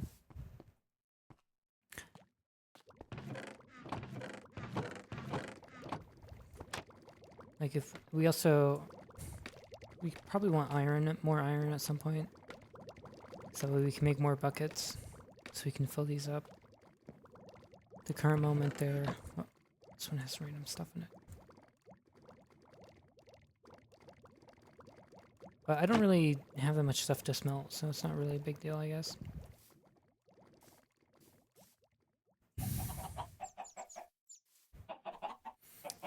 Like, if we probably want more iron at some point, so we can make more buckets, so we can fill these up. At the current moment there, oh, this one has random stuff in it. But I don't really have that much stuff to smelt, so it's not really a big deal, I guess.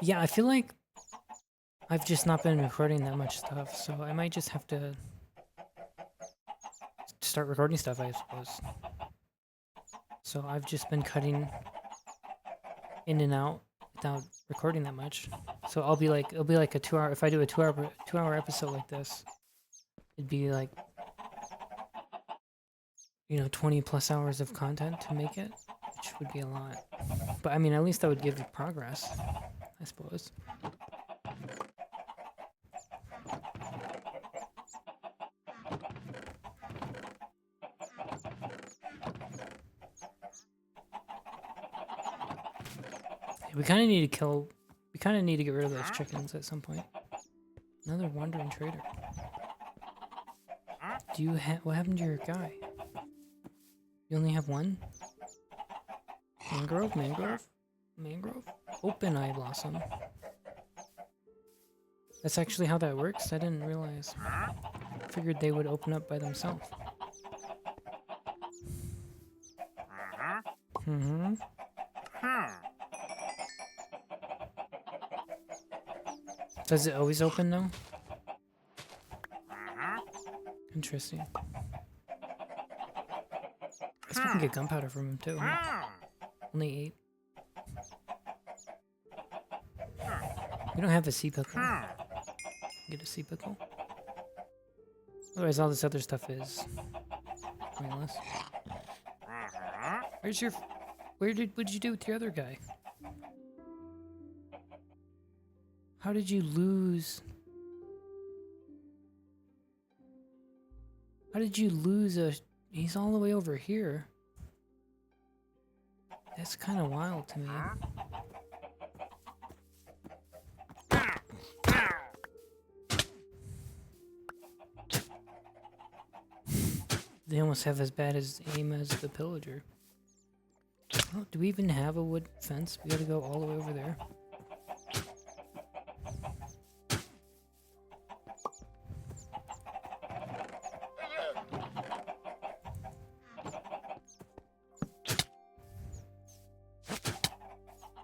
Yeah, I feel like I've just not been recording that much stuff, so I might just have to start recording stuff, I suppose. So I've just been cutting in and out without recording that much. So it'll be like a 2 hour. If I do a 2 hour episode like this, it'd be like, you know, 20+ hours of content to make it, which would be a lot. But I mean, at least that would give you progress, I suppose. We kind of need to kill. We kind of need to get rid of those chickens at some point. Another wandering trader. Do you have? What happened to your guy? You only have one? Mangrove? Mangrove? Mangrove? Open eye blossom. That's actually how that works? I didn't realize. I figured they would open up by themselves. Mm-hmm. Does it always open now? Interesting. I guess we can get gunpowder from him too. Huh? Only 8. We don't have a sea pickle. Get a sea pickle. Otherwise, all this other stuff is pointless. Where's your? What'd you do with your other guy? How did you lose? How did you lose a? He's all the way over here. That's kind of wild to me. They almost have as bad as aim as the pillager. Oh, do we even have a wood fence? We gotta go all the way over there.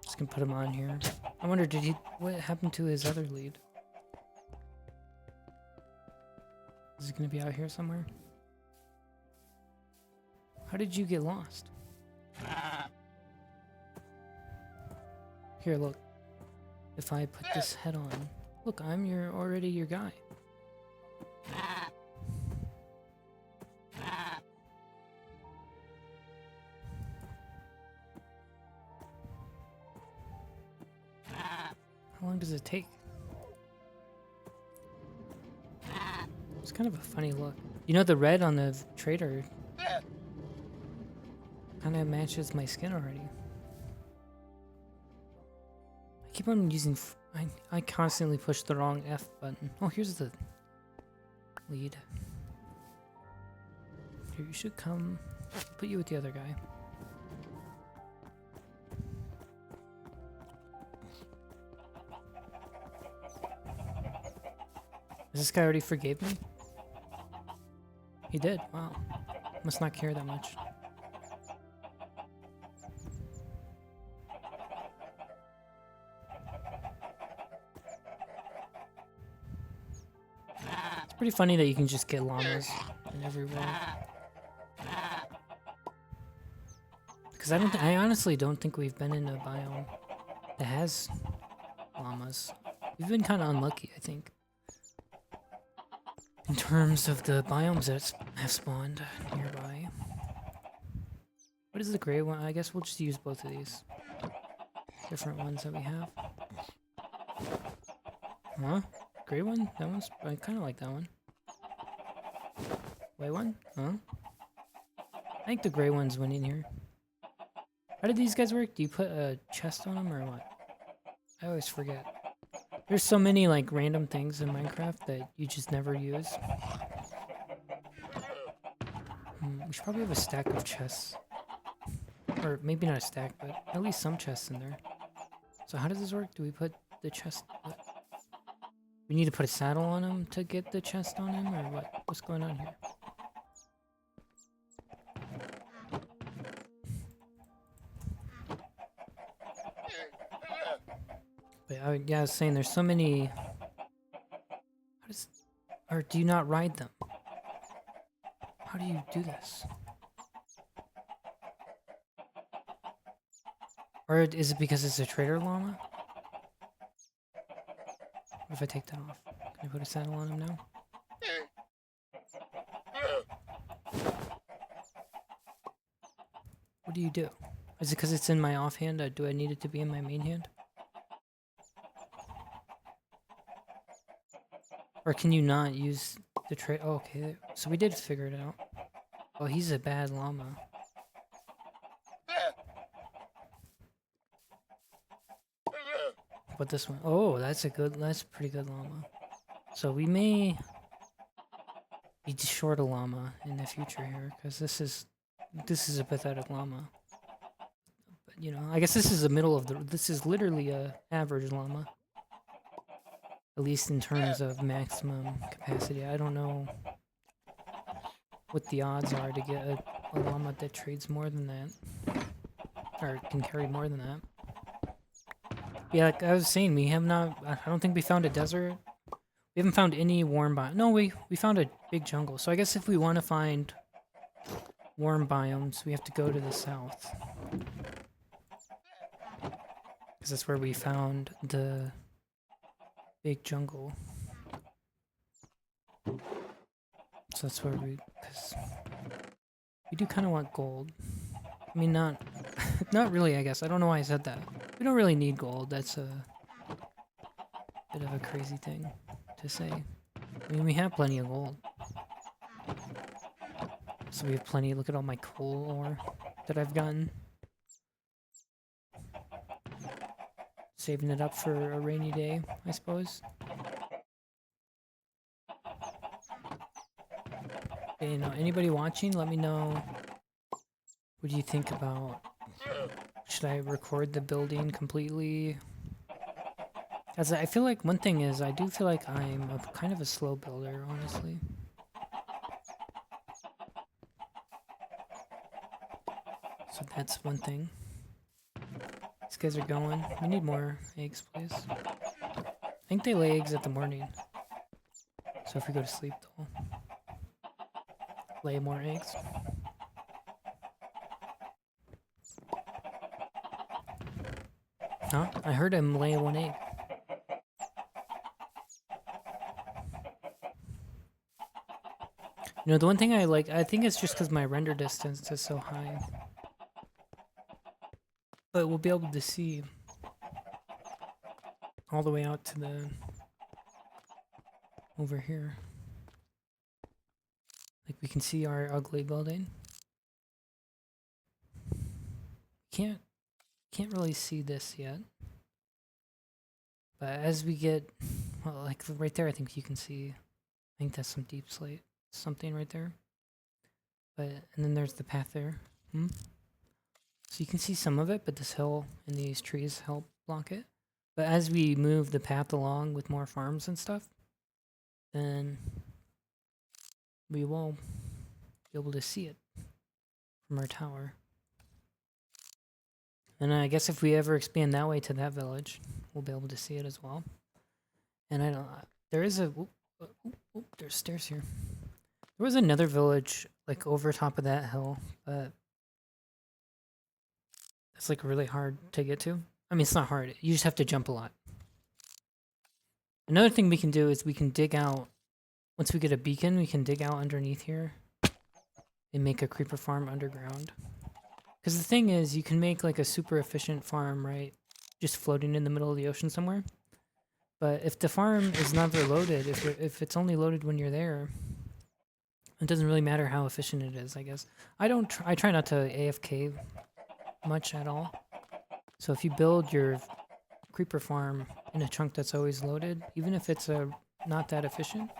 Just gonna put him on here. I wonder, what happened to his other lead? Is he gonna be out here somewhere? How did you get lost? Here, look. If I put this head on, look, I'm already your guy. How long does it take? It's kind of a funny look. You know, the red on the trader kind of matches my skin already. I keep on using... I constantly push the wrong F button. Oh, here's the lead. Here, you should come. Put you with the other guy. This guy already forgave me? He did. Wow. Must not care that much. It's pretty funny that you can just get llamas in every world. Because I honestly don't think we've been in a biome that has llamas. We've been kind of unlucky, I think, in terms of the biomes that have spawned nearby. What is the gray one? I guess we'll just use both of these different ones that we have. Huh? Gray one? That one's... I kind of like that one. White one? Huh? I think the gray one's winning here. How did these guys work? Do you put a chest on them or what? I always forget. There's so many like random things in Minecraft that you just never use. We should probably have a stack of chests. Or maybe not a stack, but at least some chests in there. So how does this work? Do we put the chest... We need to put a saddle on him to get the chest on him, or what? What's going on here? But yeah, I was saying there's so many... How does... Or do you not ride them? How do you do this? Or is it because it's a trader llama? What if I take that off? Can I put a saddle on him now? What do you do? Is it because it's in my offhand? Do I need it to be in my main hand? Or can you not use the trade? Oh, okay, so we did figure it out. Oh, he's a bad llama. But this one, oh, that's a pretty good llama. So we may be short a llama in the future here, because this is a pathetic llama. But you know, I guess this is this is literally a average llama. At least in terms of maximum capacity. I don't know what the odds are to get a llama that trades more than that. Or can carry more than that. Yeah, like I was saying, I don't think we found a desert. We haven't found any warm biome. No, we found a big jungle. So I guess if we want to find warm biomes, we have to go to the south. Because that's where we found the big jungle. So that's where because we do kind of want gold. I mean, not really, I guess. I don't know why I said that. We don't really need gold. That's a bit of a crazy thing to say. I mean, we have plenty of gold. So we have plenty. Look at all my coal ore that I've gotten. Saving it up for a rainy day, I suppose. You know, anybody watching, let me know. What do you think about? Should I record the building completely? As I feel like one thing is, I do feel like I'm kind of a slow builder, honestly. So that's one thing. These guys are going. We need more eggs, please. I think they lay eggs at the morning. So if we go to sleep, they'll lay more eggs. Huh? I heard him lay one egg. You know, the one thing I think it's just because my render distance is so high. But we'll be able to see all the way out to the over here. Like we can see our ugly building. Can't really see this yet. But as we get, well, like right there, I think you can see. I think that's some deep slate, something right there. But and then there's the path there. So you can see some of it, but this hill and these trees help block it. But as we move the path along with more farms and stuff, then we will be able to see it from our tower. And I guess if we ever expand that way to that village, we'll be able to see it as well. And I don't. There is a. There's stairs here. There was another village like over top of that hill, but it's like really hard to get to. I mean, it's not hard. You just have to jump a lot. Another thing we can do is we can dig out. Once we get a beacon, we can dig out underneath here and make a creeper farm underground. Because the thing is, you can make like a super efficient farm, right? Just floating in the middle of the ocean somewhere. But if the farm is never loaded, if it's only loaded when you're there, it doesn't really matter how efficient it is, I guess. I try not to AFK much at all. So if you build your creeper farm in a chunk that's always loaded, even if it's not that efficient,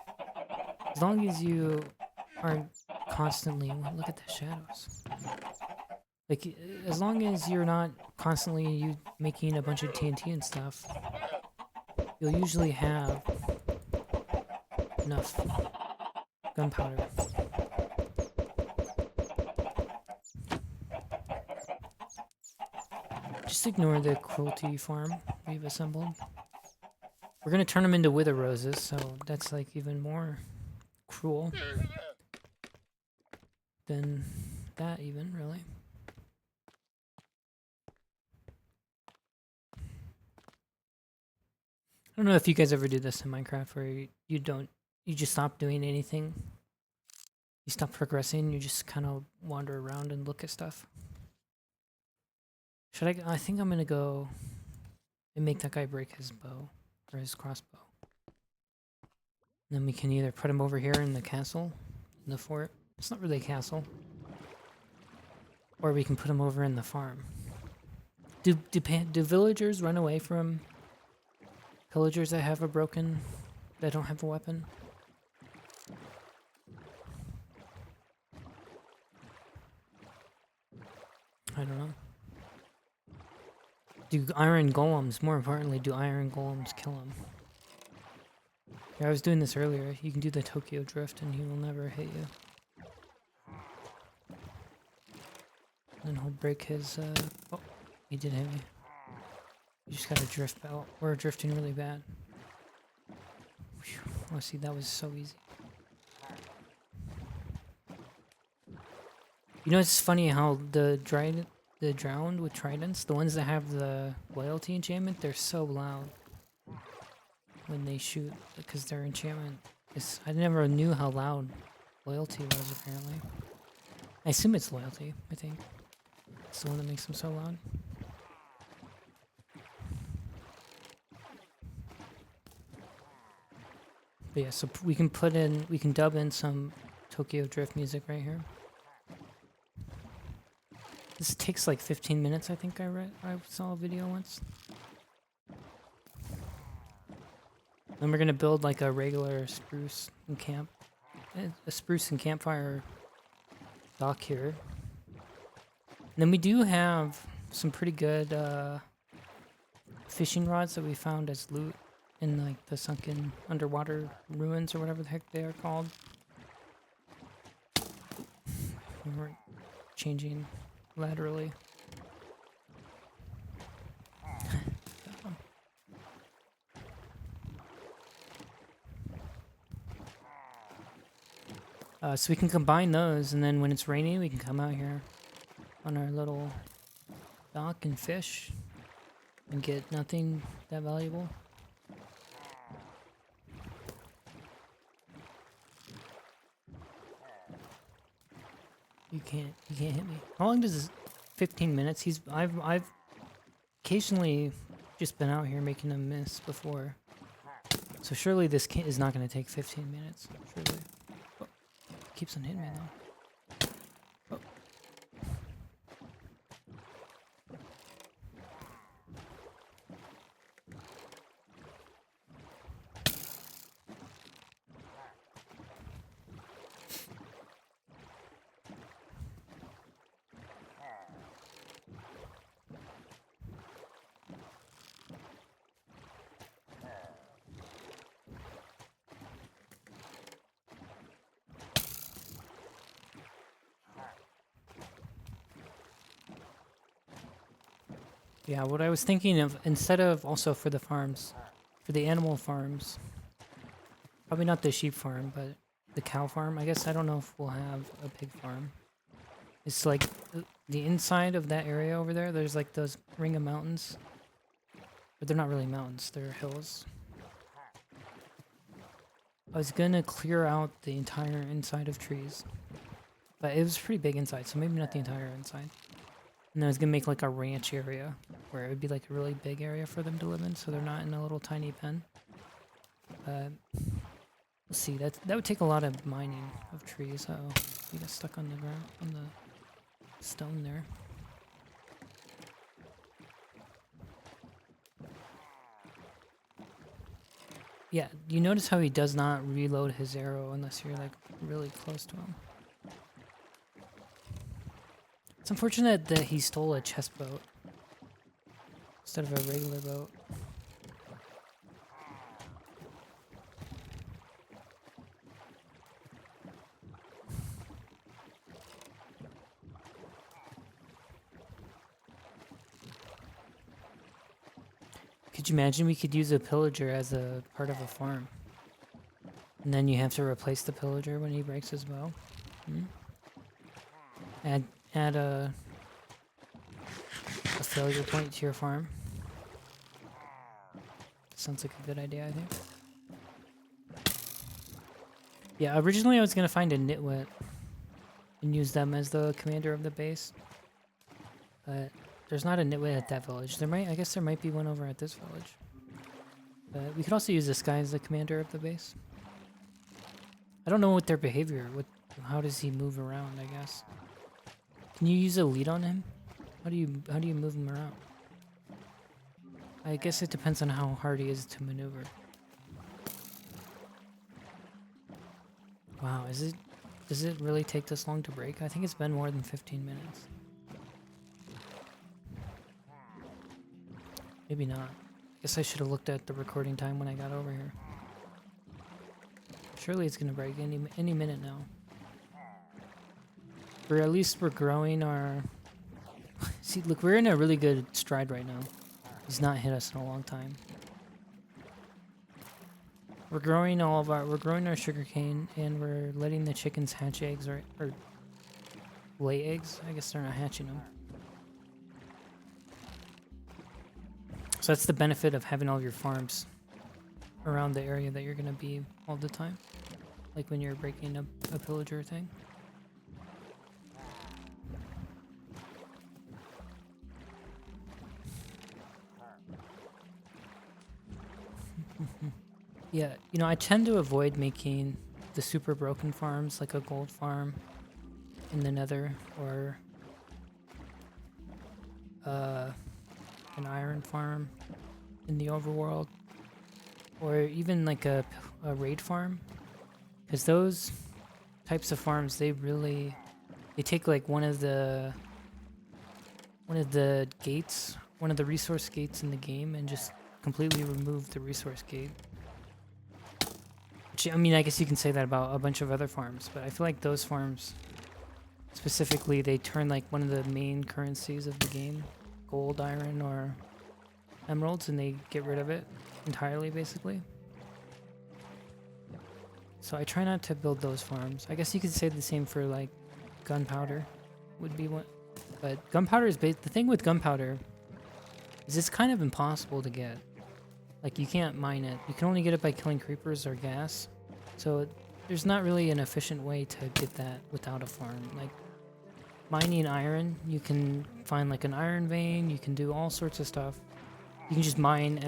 as long as you aren't constantly, look at the shadows. Like, as long as you're not constantly making a bunch of TNT and stuff, you'll usually have enough gunpowder. Just ignore the cruelty farm we've assembled. We're gonna turn them into wither roses, so that's like even more cruel than that even, really. don't know if you guys ever do this in Minecraft where you just stop doing anything. You stop progressing, you just kind of wander around and look at stuff. I think I'm gonna go and make that guy break his bow, or his crossbow. And then we can either put him over here in the castle, in the fort. It's not really a castle. Or we can put him over in the farm. Do villagers run away from pillagers that have that don't have a weapon? I don't know. Do iron golems, more importantly, do iron golems kill him? Yeah, I was doing this earlier. You can do the Tokyo drift and he will never hit you. And he'll break his, oh, he did hit me. You just gotta drift out. We're drifting really bad. Whew. Oh, see, that was so easy. You know, it's funny how the drowned with tridents, the ones that have the loyalty enchantment, they're so loud when they shoot because their enchantment is. I never knew how loud loyalty was, apparently. I assume it's loyalty, I think. It's the one that makes them so loud. But yeah, so we can dub in some Tokyo Drift music right here. This takes like 15 minutes, I think I saw a video once. Then we're gonna build like a regular spruce and campfire dock here. And then we do have some pretty good fishing rods that we found as loot in like the sunken underwater ruins or whatever the heck they are called. We weren't changing laterally. So we can combine those, and then when it's raining, we can come out here on our little dock and fish and get nothing that valuable. You can't hit me. How long does this? 15 minutes. I've occasionally just been out here making a miss before. So surely this is not going to take 15 minutes. Surely. Oh, keeps on hitting me though. Oh. Yeah, what I was thinking of, instead of also for the farms, for the animal farms, probably not the sheep farm, but the cow farm, I guess. I don't know if we'll have a pig farm. It's like the inside of that area over there, there's like those ring of mountains. But they're not really mountains, they're hills. I was gonna clear out the entire inside of trees. But it was pretty big inside, so maybe not the entire inside. And then I was gonna make like a ranch area where it would be like a really big area for them to live in, so they're not in a little tiny pen. Let's see, that would take a lot of mining of trees. Uh-oh, we got stuck on the ground, on the stone there. Yeah, you notice how he does not reload his arrow unless you're like really close to him. It's unfortunate that he stole a chest boat instead of a regular boat. Could you imagine we could use a pillager as a part of a farm? And then you have to replace the pillager when he breaks his bow? Hmm? Add a failure point to your farm. Sounds like a good idea, I think. Yeah, originally I was gonna find a nitwit and use them as the commander of the base, but there's not a nitwit at that village. I guess there might be one over at this village. But we could also use this guy as the commander of the base. I don't know what their behavior. How does he move around? I guess. Can you use a lead on him? How do you move him around? I guess it depends on how hard he is to maneuver. Wow, does it really take this long to break? I think it's been more than 15 minutes. Maybe not. Guess I should have looked at the recording time when I got over here. Surely it's gonna break any minute now. Or at least we're growing our... See, look, we're in a really good stride right now. He's not hit us in a long time. We're growing our sugarcane, and we're letting the chickens hatch eggs or lay eggs. I guess they're not hatching them. So that's the benefit of having all of your farms around the area that you're gonna be all the time. Like when you're breaking a pillager thing. Yeah, you know, I tend to avoid making the super broken farms, like a gold farm in the nether, or an iron farm in the overworld, or even like a raid farm, because those types of farms, they take like one of the gates, one of the resource gates in the game, and just completely remove the resource gate. Which, I mean, I guess you can say that about a bunch of other farms, but I feel like those farms specifically, they turn like one of the main currencies of the game, gold, iron, or emeralds, and they get rid of it entirely, basically. So I try not to build those farms. I guess you could say the same for like gunpowder would be one, but gunpowder is the thing with gunpowder is it's kind of impossible to get. Like, you can't mine it. You can only get it by killing creepers or gas. So there's not really an efficient way to get that without a farm. Like, mining iron, you can find like an iron vein. You can do all sorts of stuff. You can just mine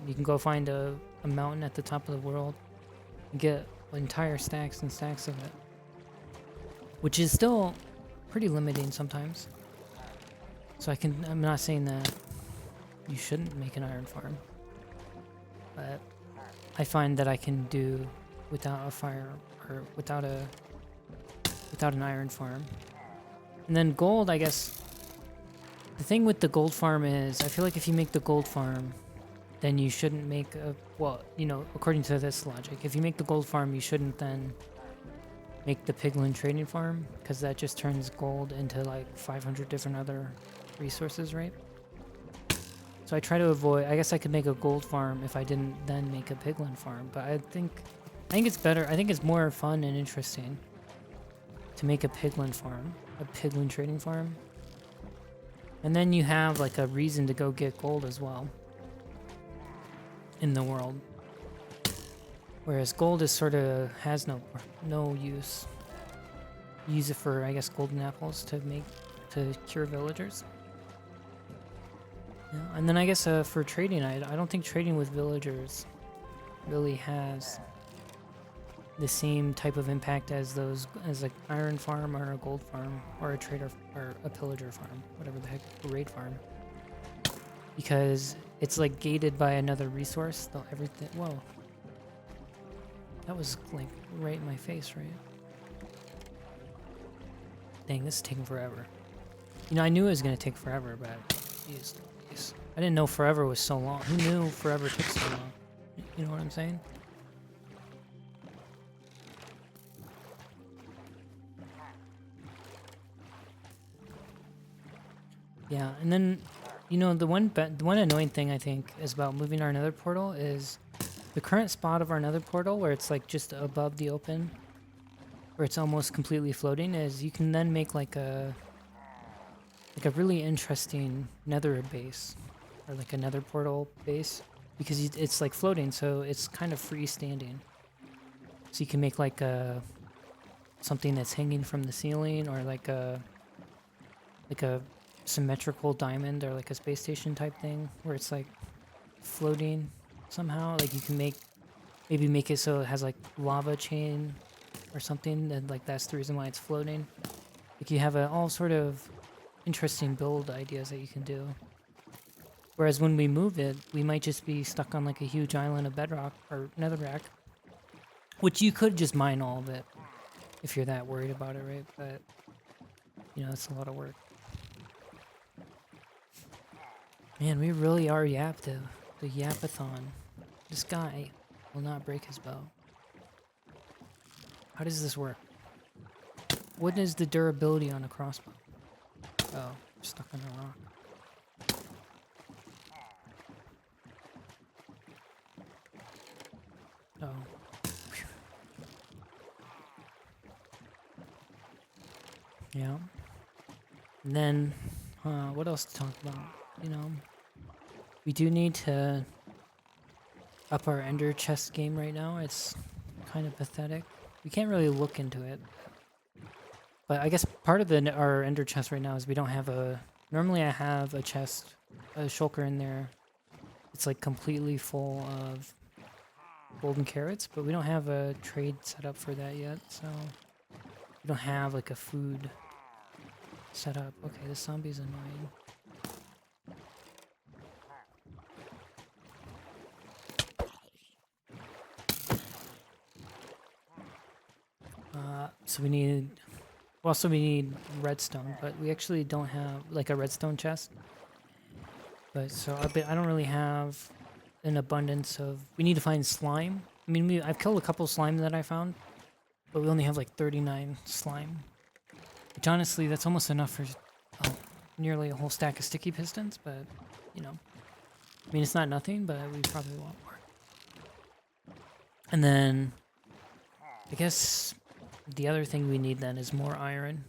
you can go find a mountain at the top of the world and get entire stacks and stacks of it, which is still pretty limiting sometimes. So I'm not saying that you shouldn't make an iron farm, but I find that I can do without a fire or without an iron farm. And then gold, I guess the thing with the gold farm is I feel like if you make the gold farm, then you shouldn't make according to this logic, if you make the gold farm, you shouldn't then make the piglin trading farm, because that just turns gold into like 500 different other resources, right? So I try to avoid. I guess I could make a gold farm if I didn't then make a piglin farm, but I think it's better. I think it's more fun and interesting to make a piglin farm, a piglin trading farm, and then you have like a reason to go get gold as well in the world. Whereas gold is sort of has no use. You use it for, I guess, golden apples to cure villagers. Yeah, and then I guess for trading, I don't think trading with villagers really has the same type of impact as an iron farm or a gold farm or a trader or a pillager farm, whatever the heck, a raid farm, because it's like gated by another resource. Everything. Whoa, that was like right in my face, right? Dang, this is taking forever. You know, I knew it was gonna take forever, but jeez. I didn't know forever was so long. Who knew forever took so long? You know what I'm saying? Yeah, and then, you know, the one annoying thing I think is about moving our nether portal is the current spot of our nether portal, where it's like just above the open, where it's almost completely floating, is you can then make like a really interesting nether base, or like a nether portal base, because it's like floating, so it's kind of freestanding. So you can make like something that's hanging from the ceiling, or like a symmetrical diamond, or like a space station type thing where it's like floating somehow. Like you can maybe make it so it has like lava chain or something, and like that's the reason why it's floating. Like you have all sort of interesting build ideas that you can do. Whereas when we move it, we might just be stuck on like a huge island of bedrock or netherrack, which you could just mine all of it if you're that worried about it, right? But you know, it's a lot of work. Man, we really are the yapathon. This guy will not break his bow. How does this work? What is the durability on a crossbow? Oh, we're stuck on a rock. Oh. Whew. Yeah. And then, what else to talk about? You know, we do need to up our ender chest game right now. It's kind of pathetic. We can't really look into it. But I guess part of our ender chest right now is we don't have a... Normally I have a chest, a shulker in there. It's like completely full of golden carrots, but we don't have a trade set up for that yet, so... We don't have like a food set up. Okay, this zombie's annoying. So we need... Also, we need redstone, but we actually don't have like a redstone chest. But so I don't really have an abundance of... We need to find slime. I mean, I've killed a couple slime that I found, but we only have like 39 slime. Which honestly, that's almost enough for nearly a whole stack of sticky pistons, but you know. I mean, it's not nothing, but we probably want more. And then, I guess the other thing we need then is more iron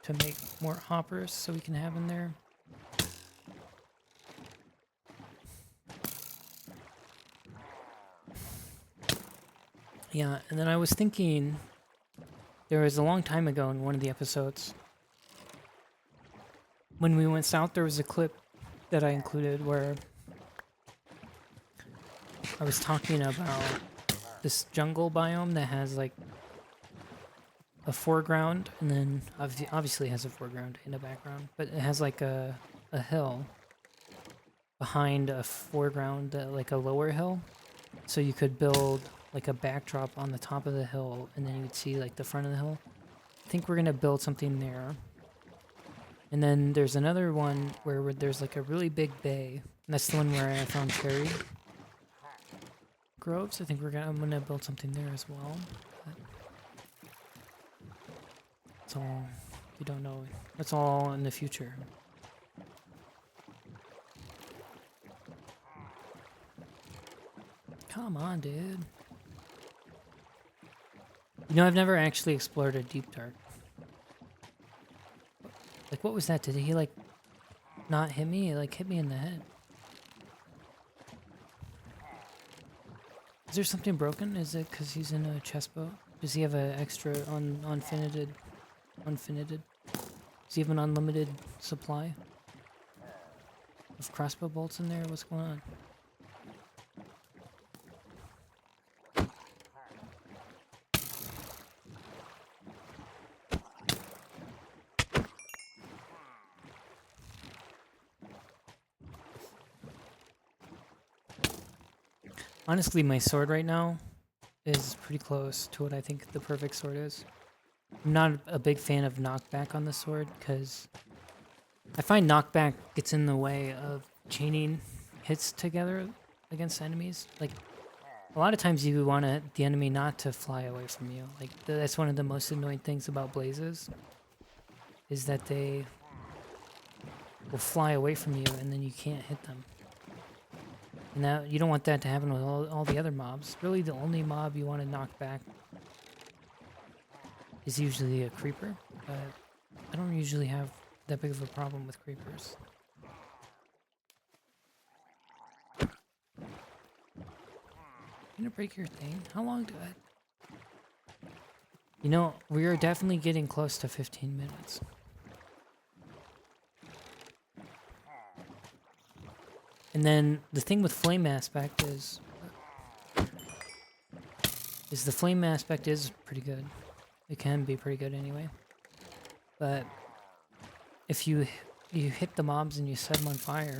to make more hoppers so we can have in there. Yeah, and then I was thinking, there was a long time ago in one of the episodes, when we went south, there was a clip that I included where I was talking about this jungle biome that has like a foreground, and then obviously has a foreground and a background, but it has like a hill behind a foreground, like a lower hill, so you could build like a backdrop on the top of the hill, and then you would see like the front of the hill. I think we're gonna build something there. And then there's another one where there's like a really big bay, and that's the one where I found cherry groves. I think I'm gonna build something there as well. But it's all, you don't know. That's all in the future. Come on, dude. You know, I've never actually explored a deep dark. Like, what was that? Did he, like, not hit me? He, like, hit me in the head. Is there something broken? Is it because he's in a chest boat? Does he have an extra unfinited? Does he have an unlimited supply of crossbow bolts in there? What's going on? Honestly, my sword right now is pretty close to what I think the perfect sword is. I'm not a big fan of knockback on the sword because I find knockback gets in the way of chaining hits together against enemies. Like, a lot of times you want the enemy not to fly away from you. Like, that's one of the most annoying things about blazes, is that they will fly away from you and then you can't hit them. Now, you don't want that to happen with all the other mobs. Really, the only mob you want to knock back is usually a creeper, but I don't usually have that big of a problem with creepers. gonna break your thing? How long do I... You know, we are definitely getting close to 15 minutes. And then the thing with flame aspect is the flame aspect is pretty good. It can be pretty good anyway. But if you hit the mobs and you set them on fire,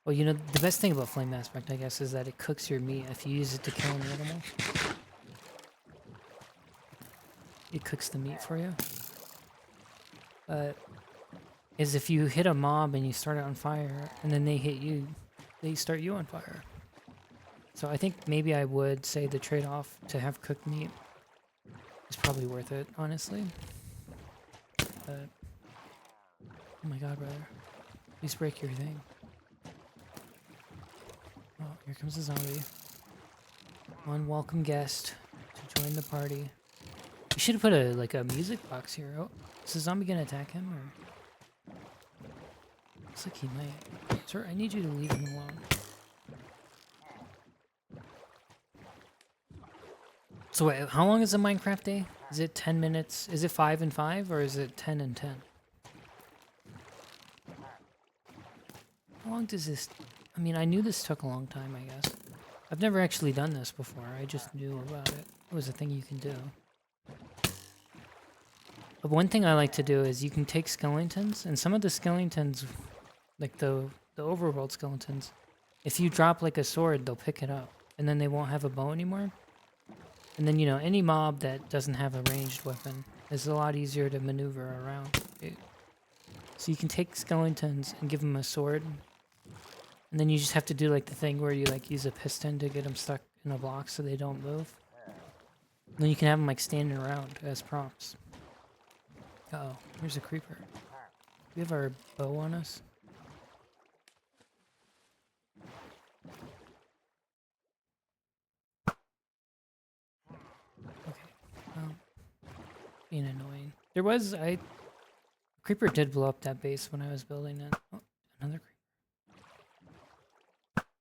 well, you know, the best thing about flame aspect, I guess, is that it cooks your meat if you use it to kill an animal. It cooks the meat for you. But is if you hit a mob and you start it on fire, and then they hit you, they start you on fire. So I think maybe I would say the trade-off to have cooked meat is probably worth it, honestly. But, oh my god, brother. Please break your thing. Oh, here comes a zombie. Unwelcome guest to join the party. We should have put a music box here. Oh, is the zombie gonna attack him or? Looks like he might. Sir, I need you to leave him alone. So wait, how long is a Minecraft day? Is it 10 minutes? Is it 5 and 5 or is it 10 and 10? How long does this... I mean, I knew this took a long time, I guess. I've never actually done this before. I just knew about it. It was a thing you can do. But one thing I like to do is you can take skeletons, and some of the skeletons, like the overworld skeletons, if you drop like a sword, they'll pick it up, and then they won't have a bow anymore. And then, you know, any mob that doesn't have a ranged weapon is a lot easier to maneuver around. So you can take skeletons and give them a sword, and then you just have to do like the thing where you like use a piston to get them stuck in a block so they don't move. And then you can have them like standing around as props. Uh-oh, here's a creeper. We have our bow on us. Okay, being annoying. There was, creeper did blow up that base when I was building it. Oh, another creeper.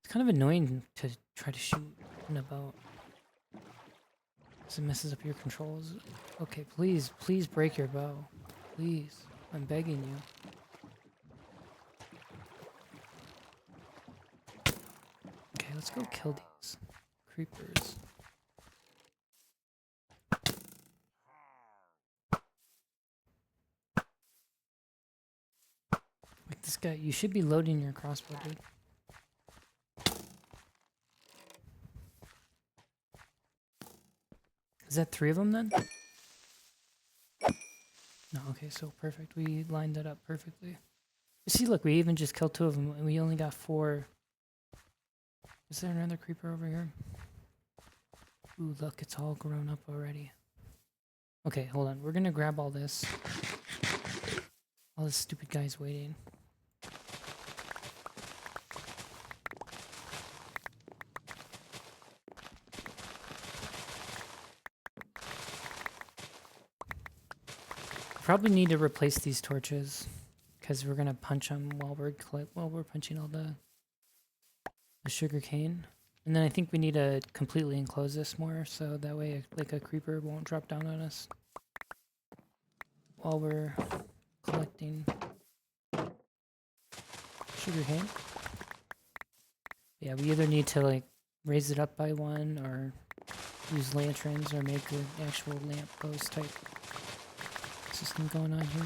It's kind of annoying to try to shoot in a boat. Because it messes up your controls. Okay, please break your bow. Please, I'm begging you. Okay, let's go kill these creepers. Like this guy, you should be loading your crossbow, dude. Is that 3 of them then? No, okay, so perfect. We lined that up perfectly. See, look, we even just killed 2 of them, and we only got 4. Is there another creeper over here? Ooh, look, it's all grown up already. Okay, hold on. We're gonna grab all this. All this stupid guy's waiting. Probably need to replace these torches because we're gonna punch them while we're punching all the sugar cane. And then I think we need to completely enclose this more so that way like a creeper won't drop down on us while we're collecting sugar cane. Yeah, we either need to like raise it up by 1 or use lanterns or make an actual lamp post type system going on here.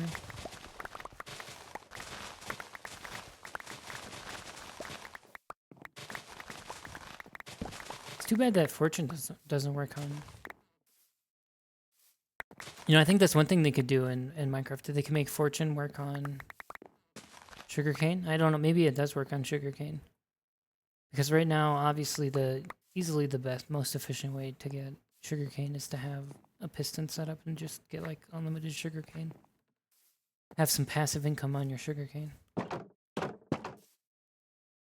It's too bad that fortune doesn't work on. You know, I think that's one thing they could do in Minecraft. They can make fortune work on sugarcane. I don't know. Maybe it does work on sugarcane. Because right now, obviously, easily the best, most efficient way to get sugarcane is to have a piston set up and just get like unlimited sugarcane. Have some passive income on your sugarcane.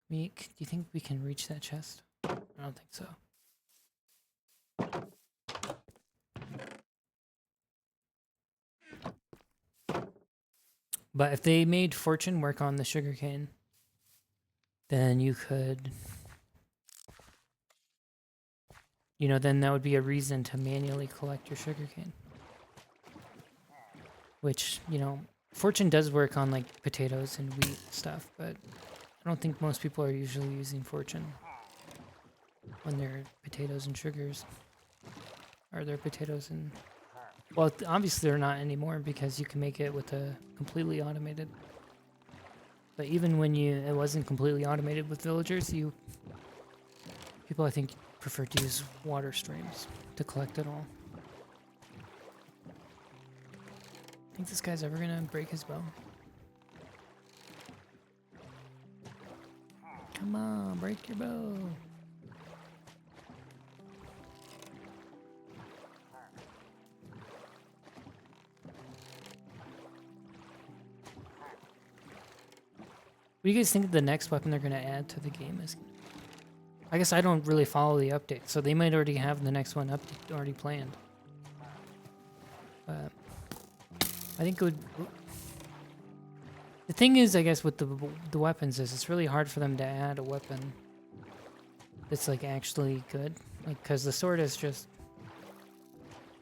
Meek, do you think we can reach that chest? I don't think so. But if they made fortune work on the sugarcane, then you could you know, then that would be a reason to manually collect your sugarcane. Which, you know, fortune does work on like potatoes and wheat stuff, but I don't think most people are usually using fortune on their potatoes and sugars. Or their potatoes and... Well, obviously they're not anymore because you can make it with a completely automated. But even when it wasn't completely automated with villagers, people I think prefer to use water streams to collect it all. Think this guy's ever gonna break his bow? Come on, break your bow. What do you guys think the next weapon they're gonna add to the game is? I guess I don't really follow the update, so they might already have the next one already planned. But I think it would. The thing is, I guess, with the weapons is it's really hard for them to add a weapon that's like actually good, like because the sword is just.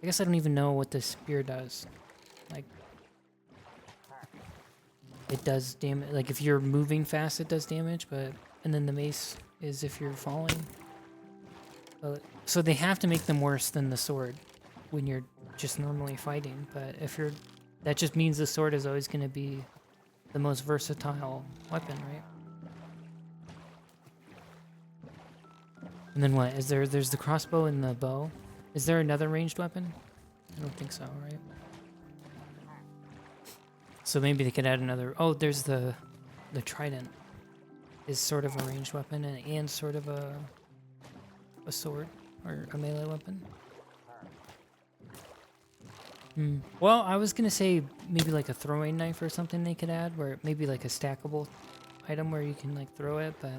I guess I don't even know what the spear does, like. It does damage, like if you're moving fast it does damage, but and then the mace is if you're falling. So they have to make them worse than the sword when you're just normally fighting, but if you're, that just means the sword is always going to be the most versatile weapon, right? And then what, there's the crossbow and the bow. Is there another ranged weapon? I don't think so, right? So maybe they could add another. Oh, there's the trident. Is sort of a ranged weapon and sort of a sword or a melee weapon. Well, I was gonna say maybe like a throwing knife or something they could add, where maybe like a stackable item where you can like throw it, but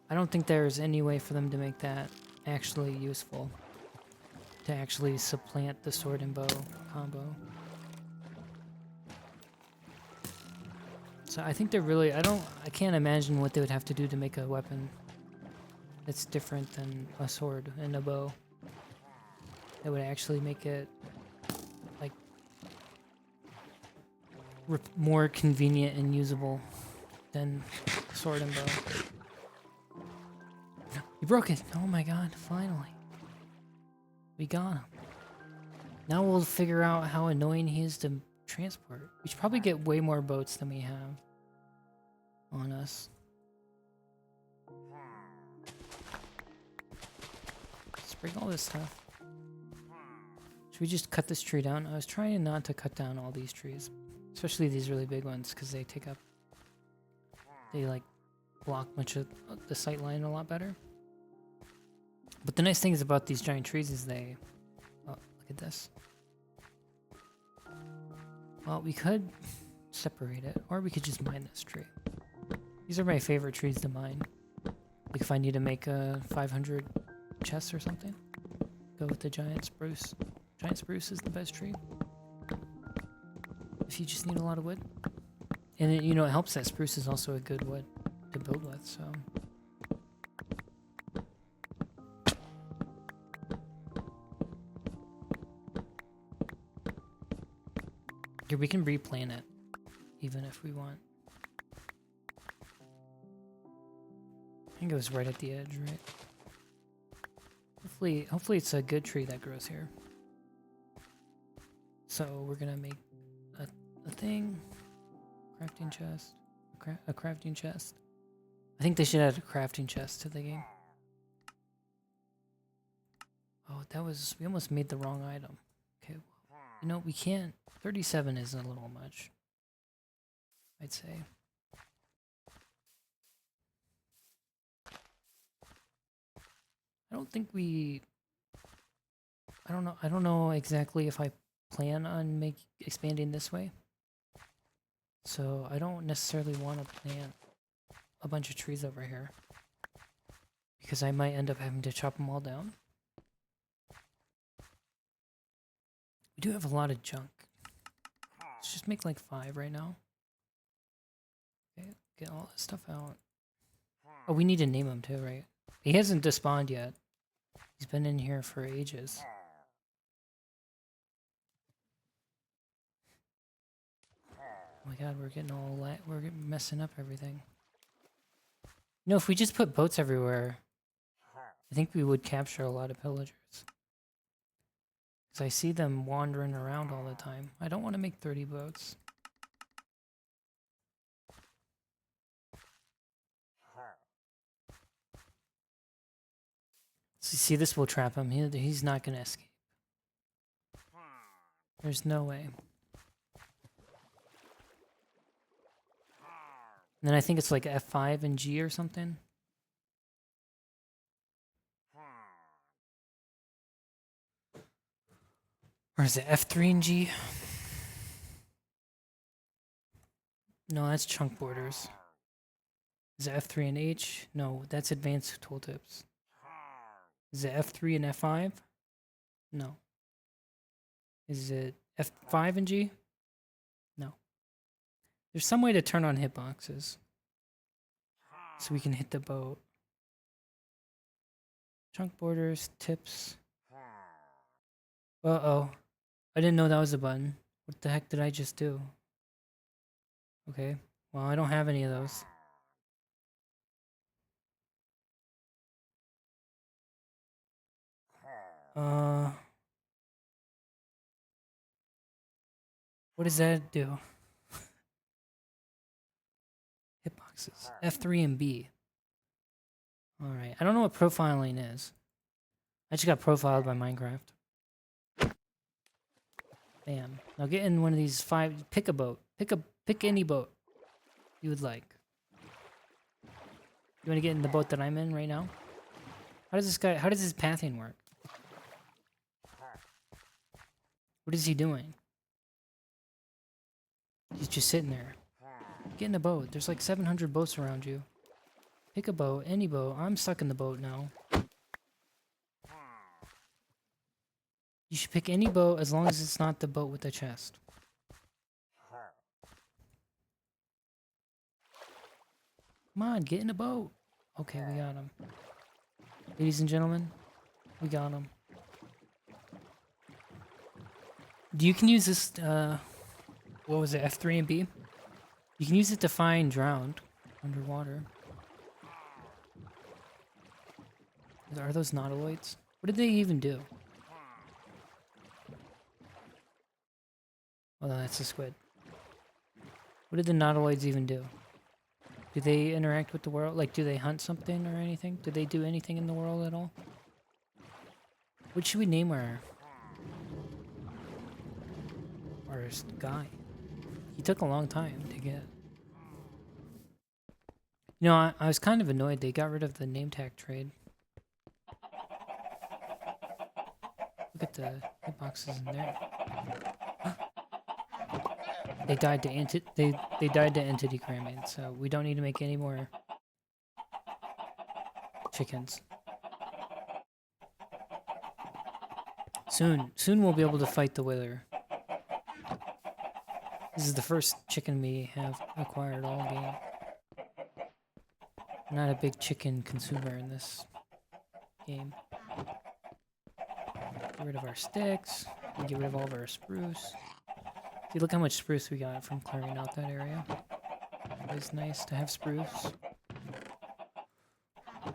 I don't think there's any way for them to make that actually useful. To actually supplant the sword and bow combo. So I think they're really, I can't imagine what they would have to do to make a weapon that's different than a sword and a bow. That would actually make it like more convenient and usable than sword and bow. You broke it! Oh my god, finally. We got him. Now we'll figure out how annoying he is to transport. We should probably get way more boats than we have on us. Let's break all this stuff. Should we just cut this tree down? I was trying not to cut down all these trees, especially these really big ones, because they take up, they like block much of the sight line a lot better. But the nice thing is about these giant trees is they, oh, look at this. Well, we could separate it, or we could just mine this tree. These are my favorite trees to mine. Like if I need to make a 500 chests or something, go with the giant spruce. Giant spruce is the best tree. If you just need a lot of wood. And it, you know, it helps that spruce is also a good wood to build with, so. Here, we can replant it, even if we want. I think it was right at the edge, right? Hopefully it's a good tree that grows here. So we're gonna make a thing, crafting chest, a crafting chest. I think they should add a crafting chest to the game. Oh, we almost made the wrong item. Okay, well, you know, we can't, 37 is a little much, I'd say. I don't think I don't know exactly if I plan on expanding this way. So I don't necessarily want to plant a bunch of trees over here, because I might end up having to chop them all down. We do have a lot of junk. Let's just make like 5 right now. Okay, get all this stuff out. Oh, we need to name him too, right? He hasn't despawned yet. He's been in here for ages. Oh my god, we're getting we're messing up everything. You know, if we just put boats everywhere, I think we would capture a lot of pillagers. Because I see them wandering around all the time. I don't want to make 30 boats. So see, this will trap him. He's not going to escape. There's no way. And then I think it's like F5 and G or something. Or is it F3 and G? No, that's chunk borders. Is it F3 and H? No, that's advanced tooltips. Is it F3 and F5? No. Is it F5 and G? No. There's some way to turn on hitboxes. So we can hit the boat. Chunk borders, tips. Uh-oh. I didn't know that was a button. What the heck did I just do? Okay. Well, I don't have any of those. What does that do? Hitboxes. F3 and B. Alright. I don't know what profiling is. I just got profiled by Minecraft. Bam. Now get in one of these 5. Pick a boat. Pick any boat you would like. You want to get in the boat that I'm in right now? How does this pathing work? What is he doing? He's just sitting there. Get in a boat. There's like 700 boats around you. Pick a boat, any boat. I'm stuck in the boat now. You should pick any boat as long as it's not the boat with the chest. Come on, get in a boat. Okay, we got him. Ladies and gentlemen, we got him. You can use this, what was it, F3 and B? You can use it to find drowned underwater. Are those nautiloids? What did they even do? Oh, no, that's a squid. What did the nautiloids even do? Do they interact with the world? Like, do they hunt something or anything? Do they do anything in the world at all? What should we name our guy? He took a long time to get. You know, I was kind of annoyed they got rid of the name tag trade. Look at the hitboxes in there. They died to they died to entity cramming, so we don't need to make any more chickens. Soon we'll be able to fight the wither. This is the first chicken we have acquired all game. I'm not a big chicken consumer in this game. Get rid of our sticks. And get rid of all of our spruce. See, look how much spruce we got from clearing out that area. It's nice to have spruce.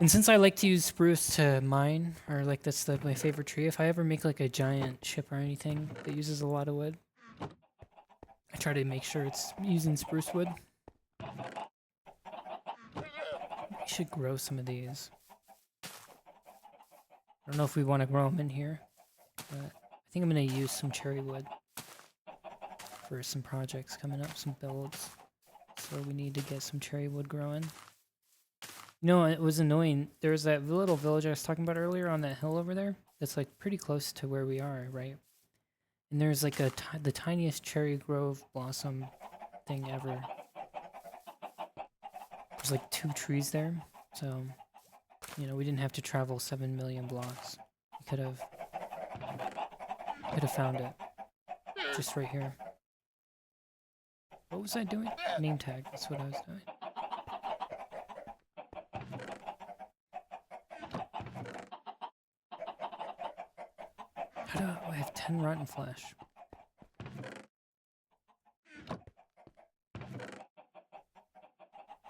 And since I like to use spruce to mine, or like that's my favorite tree, if I ever make like a giant ship or anything that uses a lot of wood, I try to make sure it's using spruce wood. We should grow some of these. I don't know if we want to grow them in here, but I think I'm going to use some cherry wood for some projects coming up, some builds. So we need to get some cherry wood growing. You know, it was annoying. There was that little village I was talking about earlier on that hill over there. That's like pretty close to where we are, right? And there's like the tiniest cherry grove blossom thing ever. There's like 2 trees there. So, you know, we didn't have to travel 7 million blocks. We could have found it just right here. What was I doing? Name tag. That's what I was doing. How do I have 10 rotten flesh?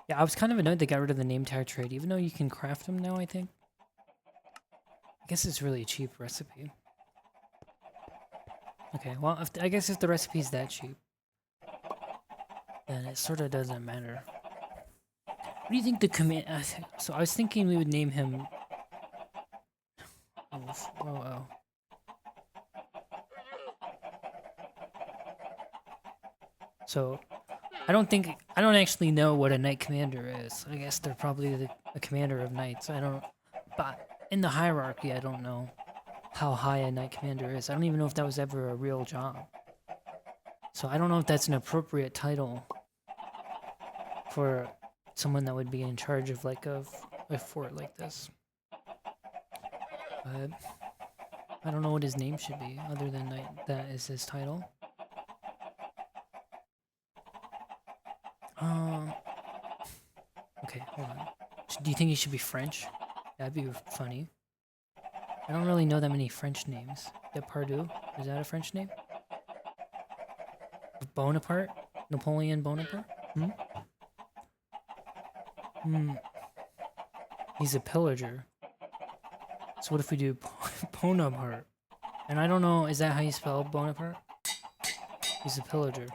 Yeah, I was kind of annoyed they got rid of the name tag trade, even though you can craft them now, I think. I guess it's really a cheap recipe. Okay, well, I guess if the recipe's that cheap, then it sort of doesn't matter. What do you think the command... so I was thinking we would name him... Oh. So, I don't actually know what a knight commander is. I guess they're probably the commander of knights. But in the hierarchy, I don't know how high a knight commander is. I don't even know if that was ever a real job. So I don't know if that's an appropriate title for someone that would be in charge of like a fort like this. But I don't know what his name should be other than knight. That is his title. Okay, hold on. Do you think he should be French? That'd be funny. I don't really know that many French names. Depardieu, is that a French name? Bonaparte? Napoleon Bonaparte? He's a pillager. So what if we do Bonaparte? And I don't know, is that how you spell Bonaparte? He's a pillager.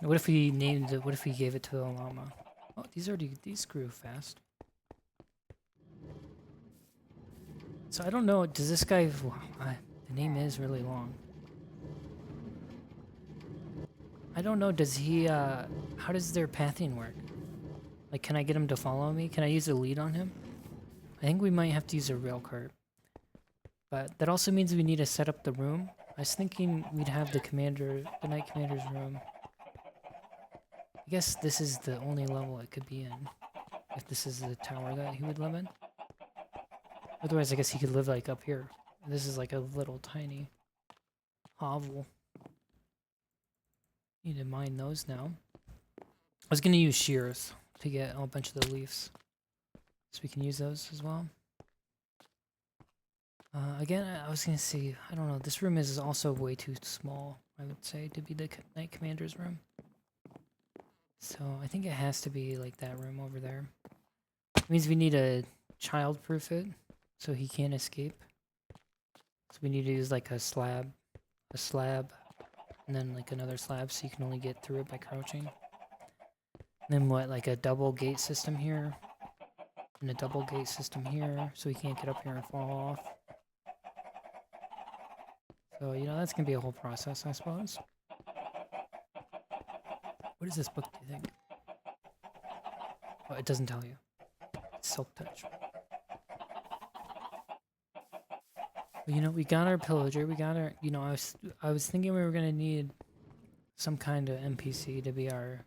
What if we named it, what if we gave it to a llama? Oh, these grew fast. So I don't know, does this guy, the name is really long. I don't know, does he, how does their pathing work? Like, can I get him to follow me? Can I use a lead on him? I think we might have to use a rail cart. But that also means we need to set up the room. I was thinking we'd have the knight commander's room. I guess this is the only level it could be in. If this is the tower that he would live in. Otherwise, I guess he could live like up here. This is like a little tiny hovel. Need to mine those now. I was gonna use shears to get a bunch of the leaves. So we can use those as well. Again, I was gonna say, I don't know, this room is also way too small, I would say, to be the knight commander's room. So I think it has to be like that room over there. It means we need to child-proof it so he can't escape. So we need to use like a slab, and then like another slab so you can only get through it by crouching. And then what, like a double gate system here, and a double gate system here so he can't get up here and fall off. So, you know, that's gonna be a whole process, I suppose. What is this book, do you think? Oh, it doesn't tell you. It's Silk Touch. But, you know, we got our pillager, we got our, you know, I was thinking we were gonna need some kind of NPC to be our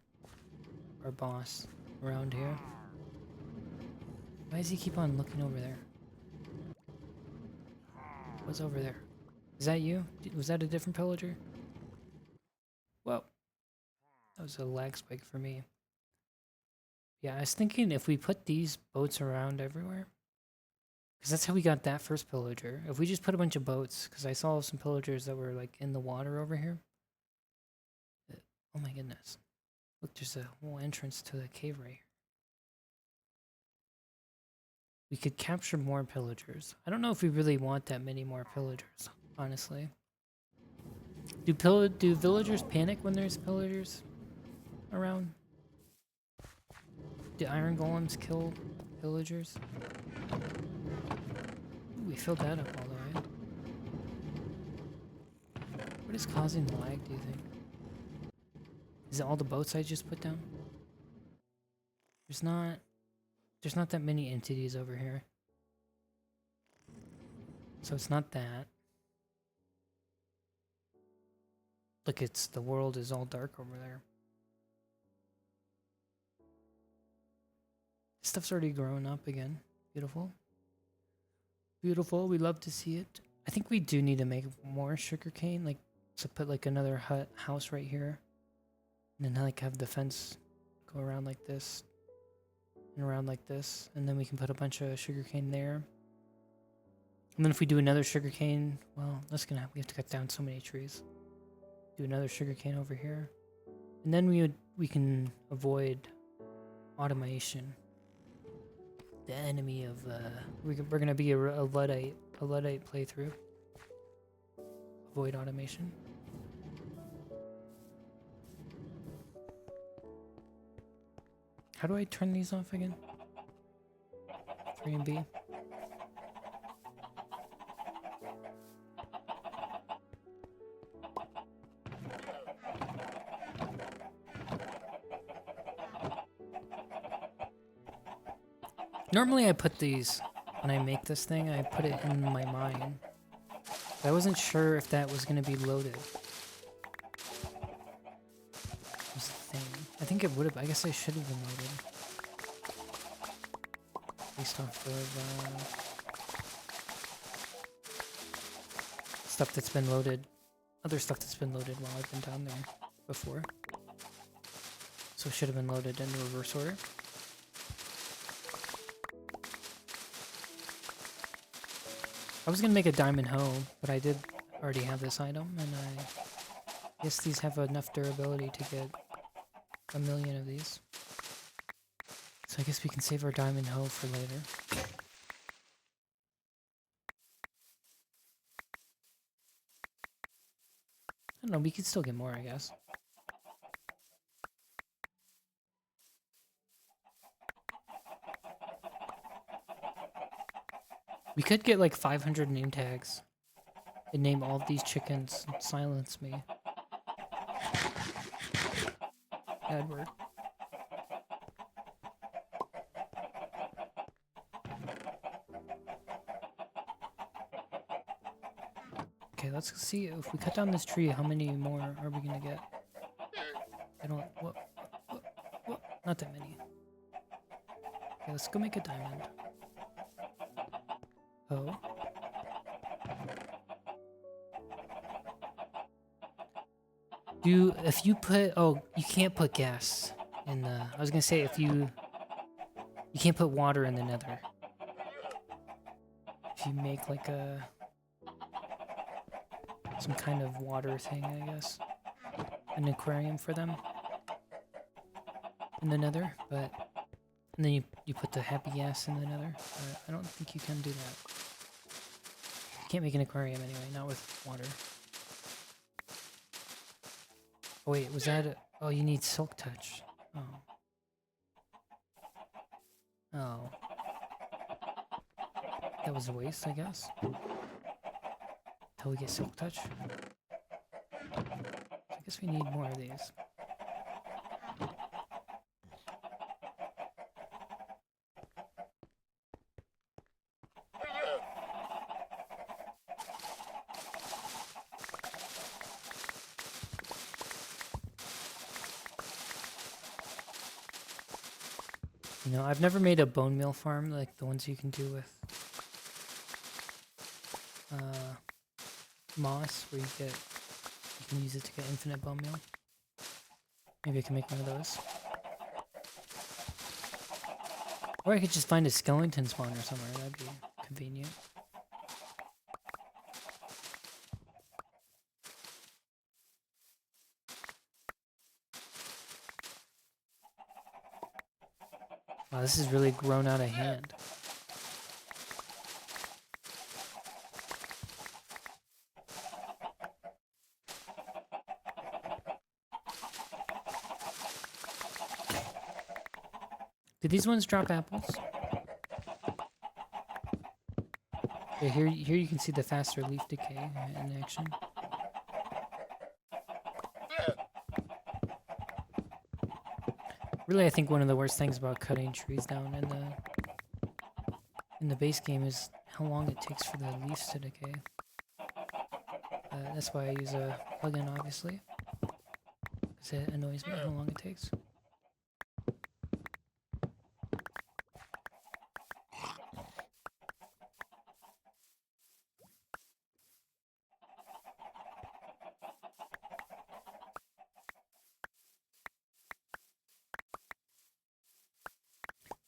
boss around here. Why does he keep on looking over there? What's over there? Is that you? Was that a different pillager? Whoa. That was a lag spike for me. Yeah, I was thinking if we put these boats around everywhere, because that's how we got that first pillager. If we just put a bunch of boats, because I saw some pillagers that were like in the water over here. Oh my goodness. Look, there's a whole entrance to the cave right here. We could capture more pillagers. I don't know if we really want that many more pillagers, honestly. Do villagers panic when there's pillagers around? Do iron golems kill villagers? Ooh, we filled that up all the way. What is causing the lag, do you think? Is it all the boats I just put down? There's not that many entities over here. So it's not that. Look, the world is all dark over there. Stuff's already grown up again. Beautiful. Beautiful, we love to see it. I think we do need to make more sugarcane, like, so put like another house right here. And then like have the fence go around like this. And around like this. And then we can put a bunch of sugarcane there. And then if we do another sugarcane, well, we have to cut down so many trees. Do another sugarcane over here, and then we can avoid automation. The enemy of we're gonna be a Luddite playthrough. Avoid automation. How do I turn these off again? 3 and B. Normally I put these, when I make this thing, I put it in my mine. But I wasn't sure if that was going to be loaded. Was the thing. I think it would have, I guess I should have been loaded. Based off of stuff that's been loaded. Other stuff that's been loaded while I've been down there before. So it should have been loaded in reverse order. I was gonna make a diamond hoe, but I did already have this item, and I guess these have enough durability to get 1,000,000 of these. So I guess we can save our diamond hoe for later. I don't know, we could still get more, I guess. We could get like 500 name tags and name all of these chickens and silence me. Bad word. Okay, let's see if we cut down this tree, how many more are we gonna get? I don't, what, not that many. Okay, let's go make a diamond. Oh. If you put, oh, you can't put gas in the, I was gonna say if you can't put water in the nether. If you make like some kind of water thing, I guess. An aquarium for them. In the nether, but, and then you put the happy gas in the nether. I don't think you can do that. You can't make an aquarium anyway, not with water. Oh wait, was that oh, you need silk touch. Oh. Oh. That was a waste, I guess. Till we get silk touch. So I guess we need more of these. You know, I've never made a bone meal farm like the ones you can do with moss, where you can use it to get infinite bone meal. Maybe I can make one of those. Or I could just find a skeleton spawner somewhere, that'd be convenient. Wow, this is really grown out of hand. Did these ones drop apples? Yeah, here you can see the faster leaf decay in action. Really, I think one of the worst things about cutting trees down in the base game is how long it takes for the leaves to decay. That's why I use a plugin, obviously, because it annoys me how long it takes.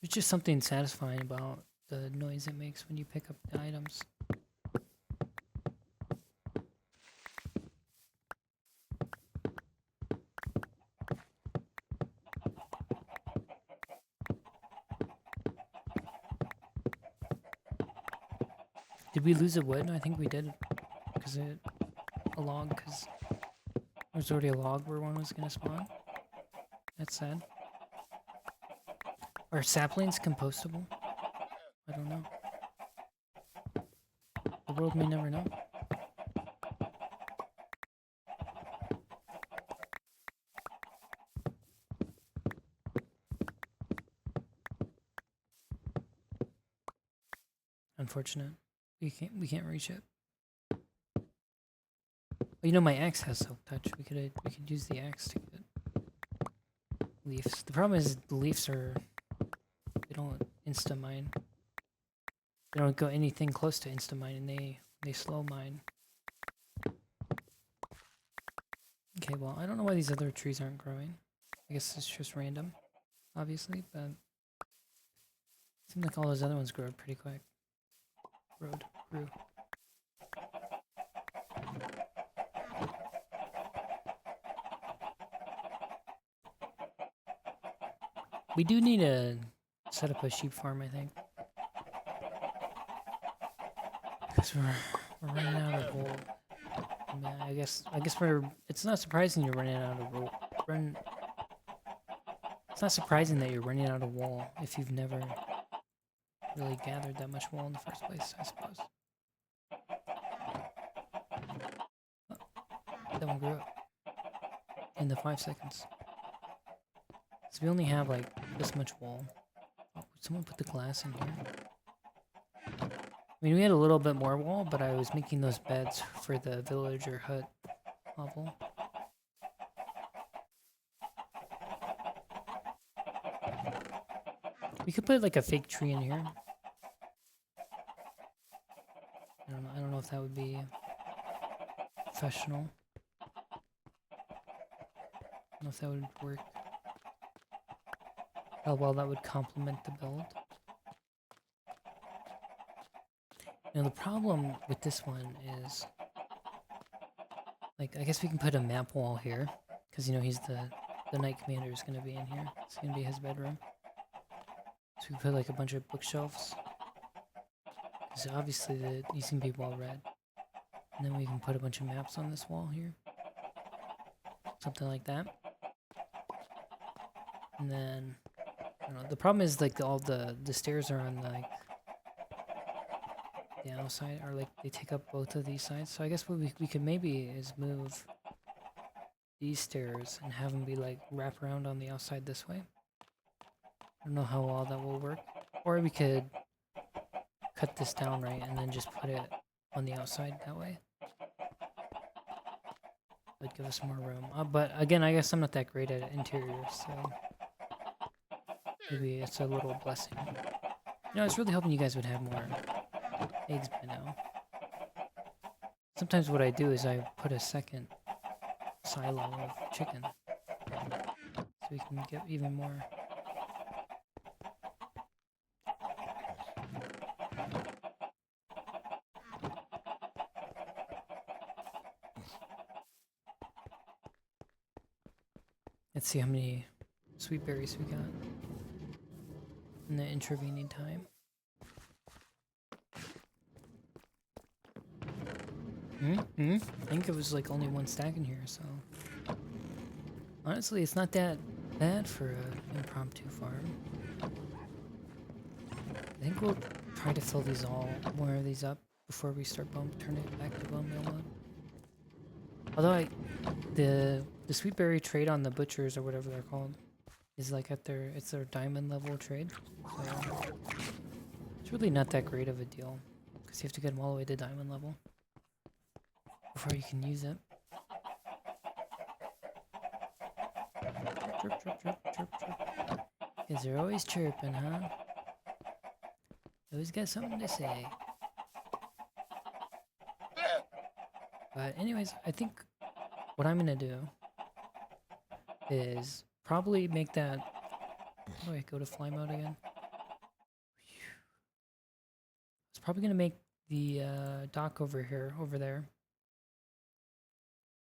There's just something satisfying about the noise it makes when you pick up the items. Did we lose a wood? I think we did. Because a log, because there's already a log where one was gonna spawn. That's sad. Are saplings compostable? I don't know. The world may never know. Unfortunate. We can't reach it. Well, you know my axe has silk touch. We could use the axe to get leaves. The problem is the leaves they don't insta mine. They don't go anything close to insta mine, and they slow mine. Okay, well I don't know why these other trees aren't growing. I guess it's just random, obviously, but it seems like all those other ones grow pretty quick. Grew. We do need to set up a sheep farm, I think. Because we're running out of wool. Yeah, I guess it's not surprising you're running out of wool. It's not surprising that you're running out of wool if you've never really gathered that much wool in the first place, I suppose. Oh, that one grew up in the 5 seconds. So we only have like this much wool. Oh, someone put the glass in here. I mean, we had a little bit more wool, but I was making those beds for the villager hut level. We could put like a fake tree in here. I don't know if that would be professional. I don't know if that would work. How well that would complement the build. Now the problem with this one is, like, I guess we can put a map wall here, because you know he's the knight commander is going to be in here. It's going to be his bedroom. So we put like a bunch of bookshelves. Because obviously he's going to be well read. And then we can put a bunch of maps on this wall here. Something like that. And then, I don't know, the problem is like all the stairs are on like the outside, or like they take up both of these sides. So I guess what we could maybe is move these stairs and have them be like wrap around on the outside this way. I don't know how well that will work. Or we could cut this down right and then just put it on the outside that way. Would give us more room. But again, I guess I'm not that great at interiors, so maybe it's a little blessing. You know, I was really hoping you guys would have more eggs by now. Sometimes what I do is I put a second silo of chicken so we can get even more. Let's see how many sweet berries we got in the intervening time. I think it was like only one stack in here, so honestly it's not that bad for an impromptu farm. I think we'll try to fill more of these up before we start turn it back to bone meal mode. Although the sweet berry trade on the butchers or whatever they're called is like it's their diamond level trade. So it's really not that great of a deal because you have to get them all the way to diamond level before you can use it. Chirp, chirp, chirp, chirp, chirp. Because they're always chirping, huh? Always got something to say. But anyways, I think what I'm gonna do is probably make that... How do I go to fly mode again? It's probably gonna make the dock over there.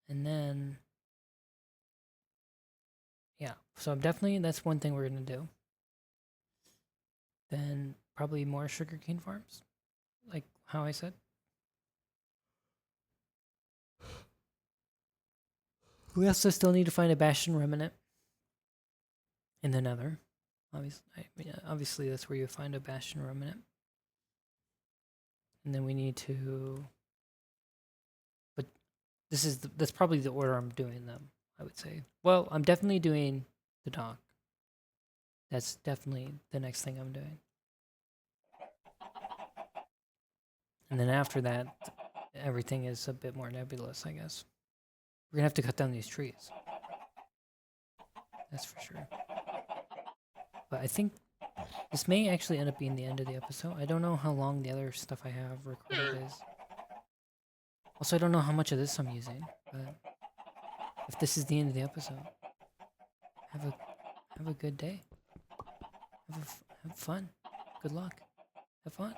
And then... yeah, so definitely that's one thing we're gonna do. Then probably more sugarcane farms. like how I said. We also still need to find a Bastion Remnant in the Nether. Obviously, that's where you find a Bastion Remnant. And then we need to... But that's probably the order I'm doing them, I would say. Well, I'm definitely doing the dock. That's definitely the next thing I'm doing. And then after that, everything is a bit more nebulous, I guess. We're gonna have to cut down these trees. That's for sure. But I think this may actually end up being the end of the episode. I don't know how long the other stuff I have recorded is. Also, I don't know how much of this I'm using. But if this is the end of the episode, have a good day. Have fun. Good luck. Have fun.